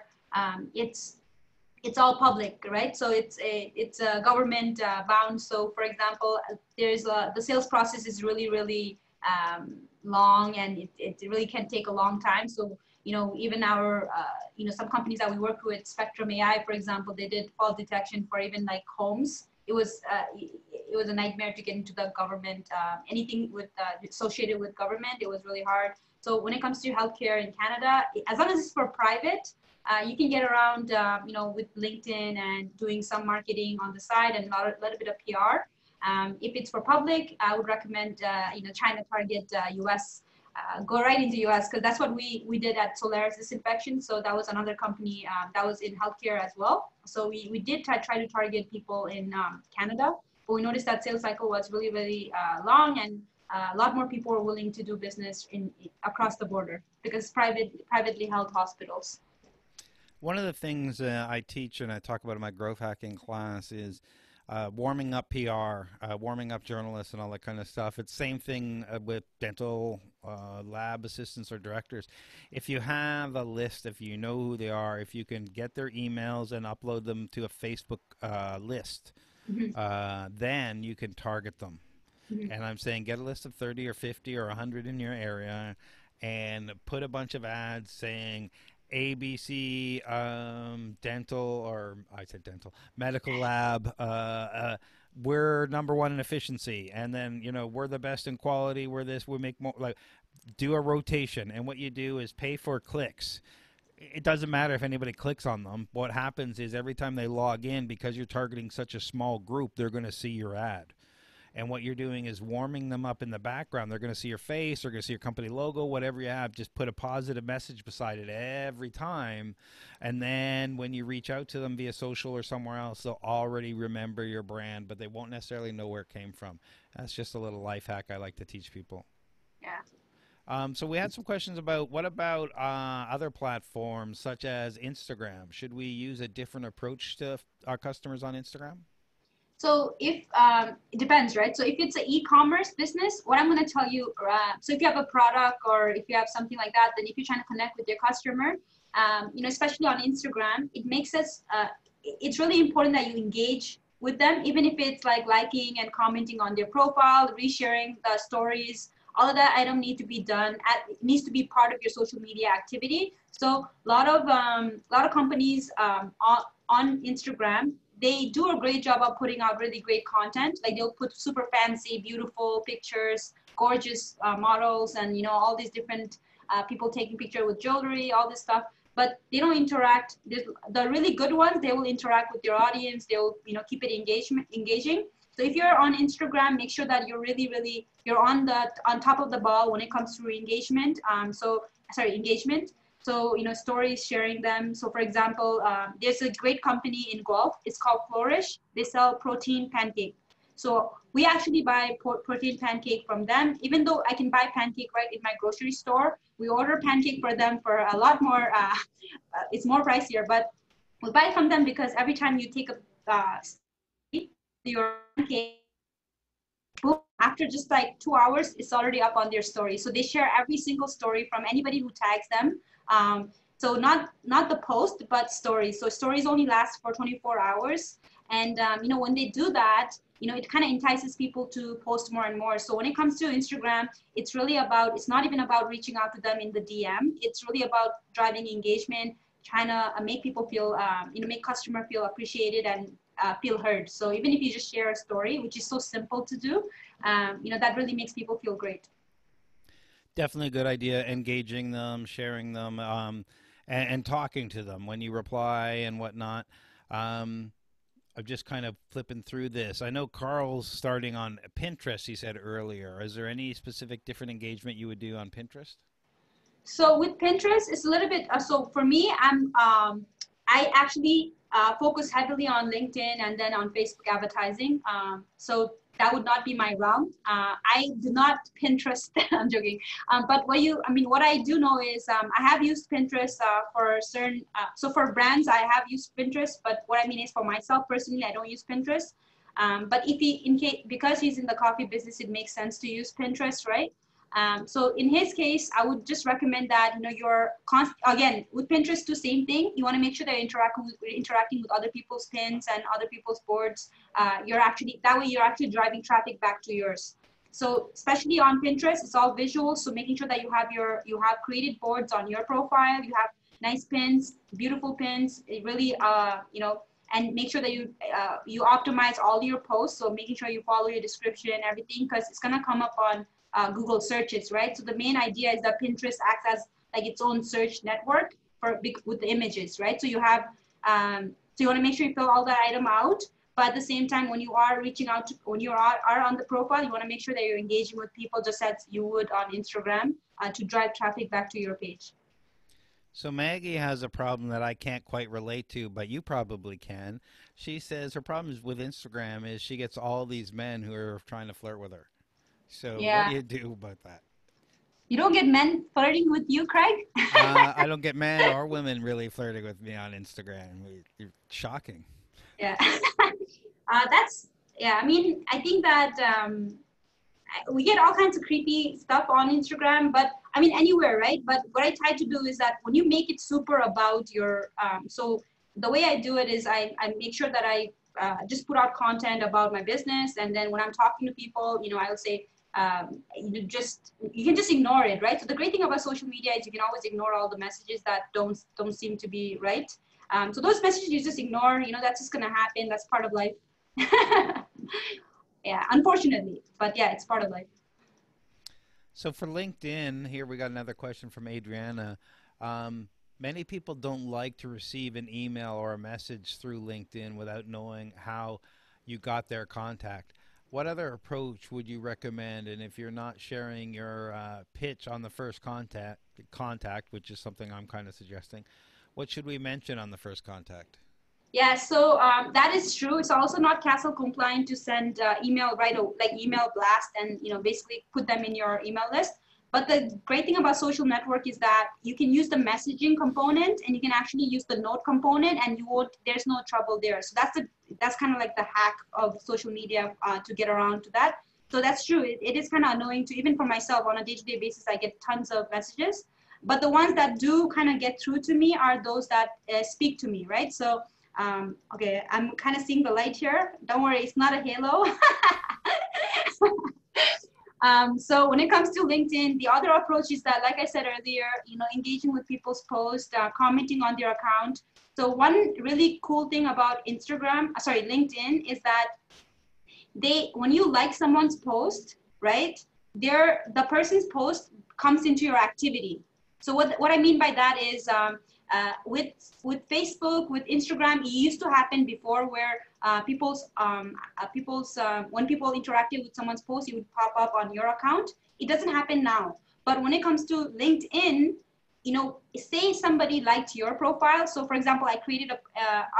S2: it's all public, right? So it's a government bound. So for example, the sales process is really, really long, and it really can take a long time. So even our some companies that we work with, Spectrum AI, for example, they did fall detection for even like homes. It was a nightmare to get into the government. Anything with associated with government, it was really hard. So when it comes to healthcare in Canada, as long as it's for private, you can get around, with LinkedIn and doing some marketing on the side and a little bit of PR. If it's for public, I would recommend, trying to target US, go right into US, because that's what we did at Solaris Disinfection. So that was another company that was in healthcare as well. So we did try to target people in Canada, but we noticed that sales cycle was really, really long, and a lot more people were willing to do business across the border because privately held hospitals.
S1: One of the things I teach and I talk about in my growth hacking class is warming up PR, warming up journalists, and all that kind of stuff. It's the same thing with dental lab assistants or directors. If you have a list, if you know who they are, if you can get their emails and upload them to a Facebook list,
S2: Mhm,
S1: then you can target them.
S2: mhm.
S1: And I'm saying get a list of 30 or 50 or 100 in your area and put a bunch of ads saying ABC dental, or I said dental, medical lab. We're number one in efficiency, and then we're the best in quality. We're this. We make more. Like, do a rotation, and what you do is pay for clicks. It doesn't matter if anybody clicks on them. What happens is every time they log in, because you're targeting such a small group, they're going to see your ad. And what you're doing is warming them up in the background. They're going to see your face, they're going to see your company logo, whatever you have. Just put a positive message beside it every time. And then when you reach out to them via social or somewhere else, they'll already remember your brand, but they won't necessarily know where it came from. That's just a little life hack I like to teach people.
S2: Yeah.
S1: So we had some questions about what about other platforms such as Instagram? Should we use a different approach to our customers on Instagram?
S2: So if it depends, right? So if it's an e-commerce business, what I'm going to tell you, so if you have a product or if you have something like that, then if you're trying to connect with your customer, especially on Instagram, it makes us, it's really important that you engage with them, even if it's like liking and commenting on their profile, resharing the stories. All of that item need to be done. It needs to be part of your social media activity. So a lot of companies on Instagram, they do a great job of putting out really great content. Like they'll put super fancy, beautiful pictures, gorgeous models, and all these different people taking picture with jewelry, all this stuff. But they don't interact. The really good ones, they will interact with your audience. They'll keep it engaging. So if you're on Instagram, make sure that you're really you're on top of the ball when it comes to engagement. Engagement. So stories, sharing them. So for example, there's a great company in Guelph. It's called Flourish. They sell protein pancake. So we actually buy protein pancake from them. Even though I can buy pancake right in my grocery store, we order pancake for them for a lot more. It's more pricier, but we buy from them because every time you take a story, your pancake, boom, after just like 2 hours, it's already up on their story. So they share every single story from anybody who tags them. So not the post, but stories. So stories only last for 24 hours. And when they do that, it kind of entices people to post more and more. So when it comes to Instagram, it's not even about reaching out to them in the DM. It's really about driving engagement, trying to make people feel, make customer feel appreciated and feel heard. So even if you just share a story, which is so simple to do, that really makes people feel great.
S1: Definitely a good idea. Engaging them, sharing them, and talking to them when you reply and whatnot. Um, I'm just kind of flipping through this. I know Carl's starting on Pinterest, he said earlier. Is there any specific different engagement you would do on Pinterest?
S2: So with Pinterest, it's a little bit. So for me, I actually focus heavily on LinkedIn and then on Facebook advertising. So that would not be my realm. I do not Pinterest. I'm joking. But what I do know is I have used Pinterest for certain. So for brands, I have used Pinterest. But what I mean is for myself personally, I don't use Pinterest. But if he, in case, because he's in the coffee business, it makes sense to use Pinterest, right? So in his case, I would just recommend that you're again with Pinterest, do same thing. You want to make sure they're interacting with other people's pins and other people's boards. You're actually driving traffic back to yours. So especially on Pinterest, it's all visual. So making sure that you have created boards on your profile. You have nice pins, beautiful pins. It really and make sure that you optimize all your posts. So making sure you follow your description and everything, because it's gonna come up on Google searches, right? So the main idea is that Pinterest acts as like its own search network with the images, right? So you want to make sure you fill all that item out, but at the same time, when you are reaching out when you are on the profile, you want to make sure that you're engaging with people just as you would on Instagram to drive traffic back to your page.
S1: So Maggie has a problem that I can't quite relate to, but you probably can. She says her problem is with Instagram is she gets all these men who are trying to flirt with her. So what
S2: Yeah,
S1: do you do about that?
S2: you don't get men flirting with you, Craig.
S1: I don't get men or women really flirting with me on Instagram. It's shocking.
S2: Yeah, that's yeah. I mean, I think that we get all kinds of creepy stuff on Instagram, but I mean anywhere, right? But what I try to do is that when you make it super about your, so the way I do it is I make sure that I just put out content about my business, and then when I'm talking to people, I'll say, you can just ignore it, right? So the great thing about social media is you can always ignore all the messages that don't seem to be right. So those messages you just ignore, that's just gonna happen. That's part of life. Yeah, unfortunately, but yeah, it's part of life.
S1: So for LinkedIn, here we got another question from Adriana. Many people don't like to receive an email or a message through LinkedIn without knowing how you got their contact. What other approach would you recommend? And if you're not sharing your pitch on the first contact, which is something I'm kind of suggesting, what should we mention on the first contact?
S2: Yeah, so that is true. It's also not castle compliant to send email like email blast and basically put them in your email list. But the great thing about social network is that you can use the messaging component and you can actually use the note component, and there's no trouble there. So that's kind of like the hack of social media to get around to that. So that's true. It is kind of annoying to, even for myself on a day-to-day basis, I get tons of messages. But the ones that do kind of get through to me are those that speak to me, right? So, okay, I'm kind of seeing the light here. Don't worry, it's not a halo. So when it comes to LinkedIn, the other approach is that, like I said earlier, engaging with people's posts, commenting on their account. So one really cool thing about LinkedIn is that when you like someone's post, right, the person's post comes into your activity. So what I mean by that is with Facebook, with Instagram, it used to happen before where when people interacted with someone's post, it would pop up on your account. It doesn't happen now. But when it comes to LinkedIn, say somebody liked your profile. So for example, I created a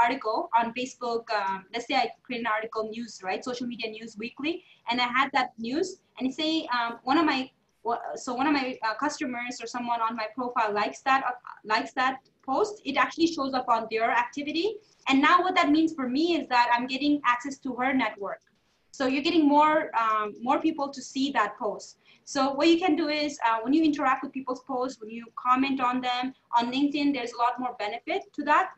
S2: article on Facebook. Let's say I created an article news, right? Social media news weekly. And I had that news, and say one of my customers or someone on my profile likes that post, it actually shows up on their activity. And now what that means for me is that I'm getting access to her network. So you're getting more people to see that post. So what you can do is when you interact with people's posts, when you comment on them on LinkedIn, there's a lot more benefit to that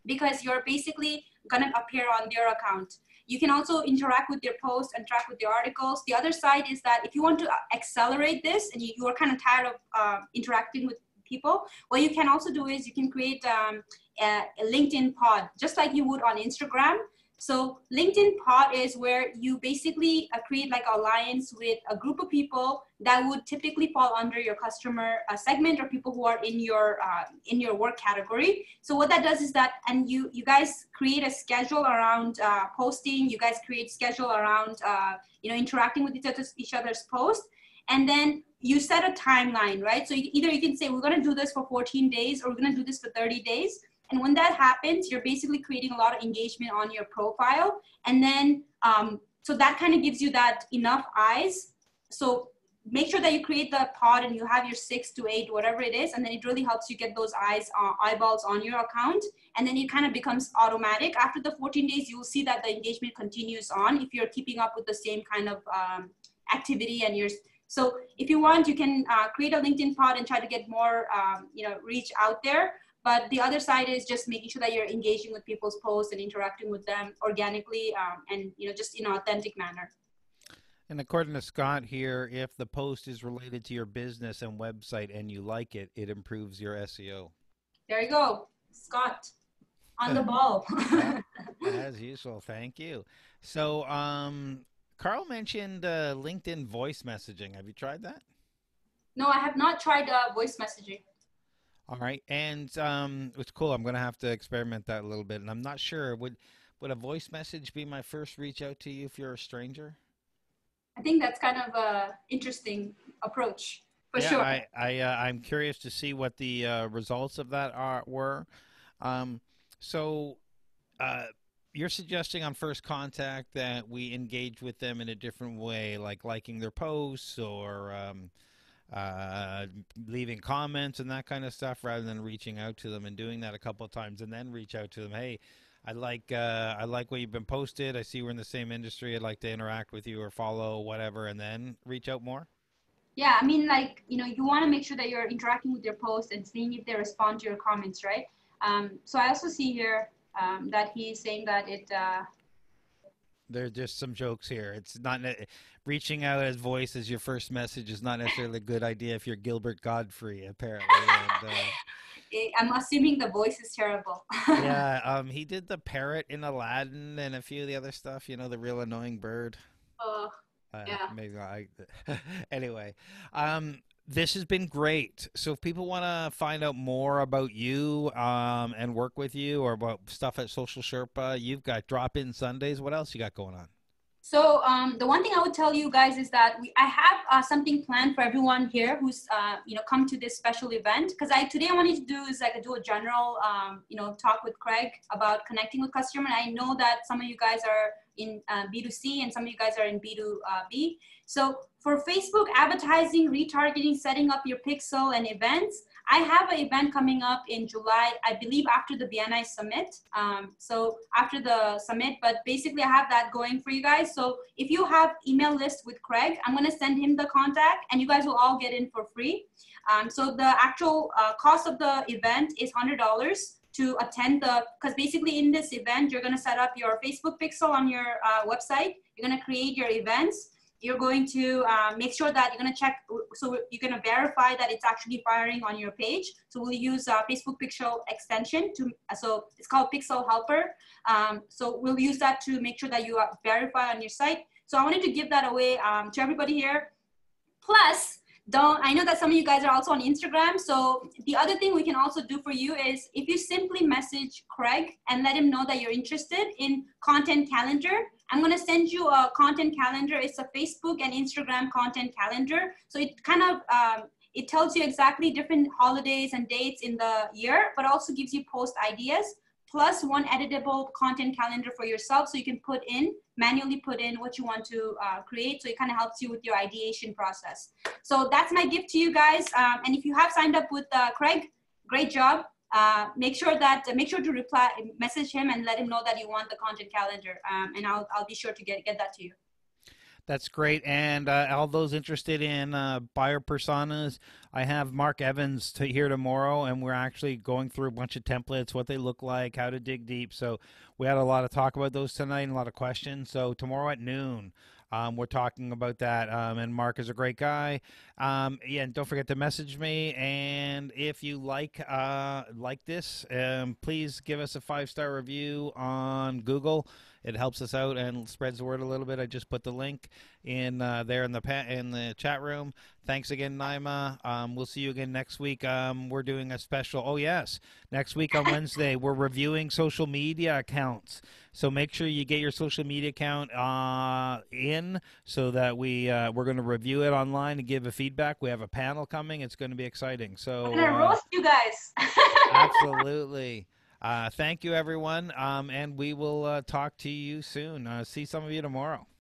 S2: because you're basically gonna appear on their account. You can also interact with their posts and interact with their articles. The other side is that if you want to accelerate this and you are kind of tired of interacting with people, what you can also do is you can create a LinkedIn pod, just like you would on Instagram. So LinkedIn pod is where you basically create like an alliance with a group of people that would typically fall under your customer segment or people who are in your work category. So what that does is that, and you guys create a schedule around posting. You guys create schedule around interacting with each other's posts, and then you set a timeline, right? So either you can say we're going to do this for 14 days or we're going to do this for 30 days. And when that happens, you're basically creating a lot of engagement on your profile. And then, so that kind of gives you that enough eyes. So make sure that you create the pod and you have your 6 to 8, whatever it is. And then it really helps you get those eyeballs on your account. And then it kind of becomes automatic. After the 14 days, you will see that the engagement continues on if you're keeping up with the same kind of activity. And so if you want, you can create a LinkedIn pod and try to get more, reach out there. But the other side is just making sure that you're engaging with people's posts and interacting with them organically and just in an authentic manner.
S1: And according to Scott here, if the post is related to your business and website and you like it, it improves your SEO.
S2: There you go, Scott, on the ball.
S1: Yeah, as usual. Thank you. So, Carl mentioned LinkedIn voice messaging. Have you tried that?
S2: No, I have not tried voice messaging.
S1: All right, and it's cool. I'm gonna have to experiment that a little bit, and I'm not sure would a voice message be my first reach out to you if you're a stranger?
S2: I think that's kind of a interesting approach for
S1: Yeah,
S2: sure.
S1: I'm curious to see what the results of that were. Um, so uh, you're suggesting on first contact that we engage with them in a different way, like liking their posts or uh, leaving comments and that kind of stuff, rather than reaching out to them and doing that a couple of times and then reach out to them. Hey, I like what you've been posted. I see we're in the same industry. I'd like to interact with you or follow whatever, and then reach out more.
S2: Yeah, I mean, like, you want to make sure that you're interacting with their posts and seeing if they respond to your comments, right? So I also see here that he's saying that
S1: There's just some jokes here. It's not reaching out as voice as your first message is not necessarily a good idea if you're Gilbert Godfrey, apparently. And
S2: I'm assuming the voice is terrible.
S1: yeah, he did the parrot in Aladdin and a few of the other stuff. You know, the real annoying bird.
S2: Oh, yeah.
S1: Maybe I. Anyway, this has been great. So if people want to find out more about you and work with you, or about stuff at Social Sherpa, you've got drop-in Sundays. What else you got going on?
S2: So the one thing I would tell you guys is that I have something planned for everyone here who's come to this special event. Because today I wanted to do is like do a general talk with Craig about connecting with customer. And I know that some of you guys are in B2C, and some of you guys are in B2B. So for Facebook advertising, retargeting, setting up your pixel and events, I have an event coming up in July, I believe after the BNI Summit. So after the summit, but basically I have that going for you guys. So if you have email list with Craig, I'm going to send him the contact and you guys will all get in for free. So the actual cost of the event is $100 to attend because basically in this event, you're going to set up your Facebook pixel on your website. You're going to create your events. You're going to make sure that you're going to check, so you're going to verify that it's actually firing on your page. So we'll use Facebook Pixel extension so it's called Pixel Helper. So we'll use that to make sure that you verify on your site. So I wanted to give that away to everybody here. Plus, I know that some of you guys are also on Instagram. So the other thing we can also do for you is if you simply message Craig and let him know that you're interested in content calendar, I'm going to send you a content calendar. It's a Facebook and Instagram content calendar. So it kind of, it tells you exactly different holidays and dates in the year, but also gives you post ideas, plus one editable content calendar for yourself. So you can manually put in what you want to create. So it kind of helps you with your ideation process. So that's my gift to you guys. And if you have signed up with Craig, great job. Make sure to message him and let him know that you want the content calendar. And I'll be sure to get that to you.
S1: That's great. And all those interested in buyer personas, I have Mark Evans here tomorrow, and we're actually going through a bunch of templates, what they look like, how to dig deep. So we had a lot of talk about those tonight and a lot of questions. So tomorrow at noon, we're talking about that. And Mark is a great guy. Yeah, and don't forget to message me. And if you like this, please give us a 5-star review on Google. It helps us out and spreads the word a little bit. I just put the link in there in the chat room. Thanks again, Nyima. We'll see you again next week. We're doing a special. Oh yes, next week on Wednesday we're reviewing social media accounts. So make sure you get your social media account in so that we're going to review it online and give a feedback. We have a panel coming. It's going to be exciting. So
S2: I'm gonna roast you guys.
S1: absolutely. Thank you, everyone, and we will talk to you soon. See some of you tomorrow.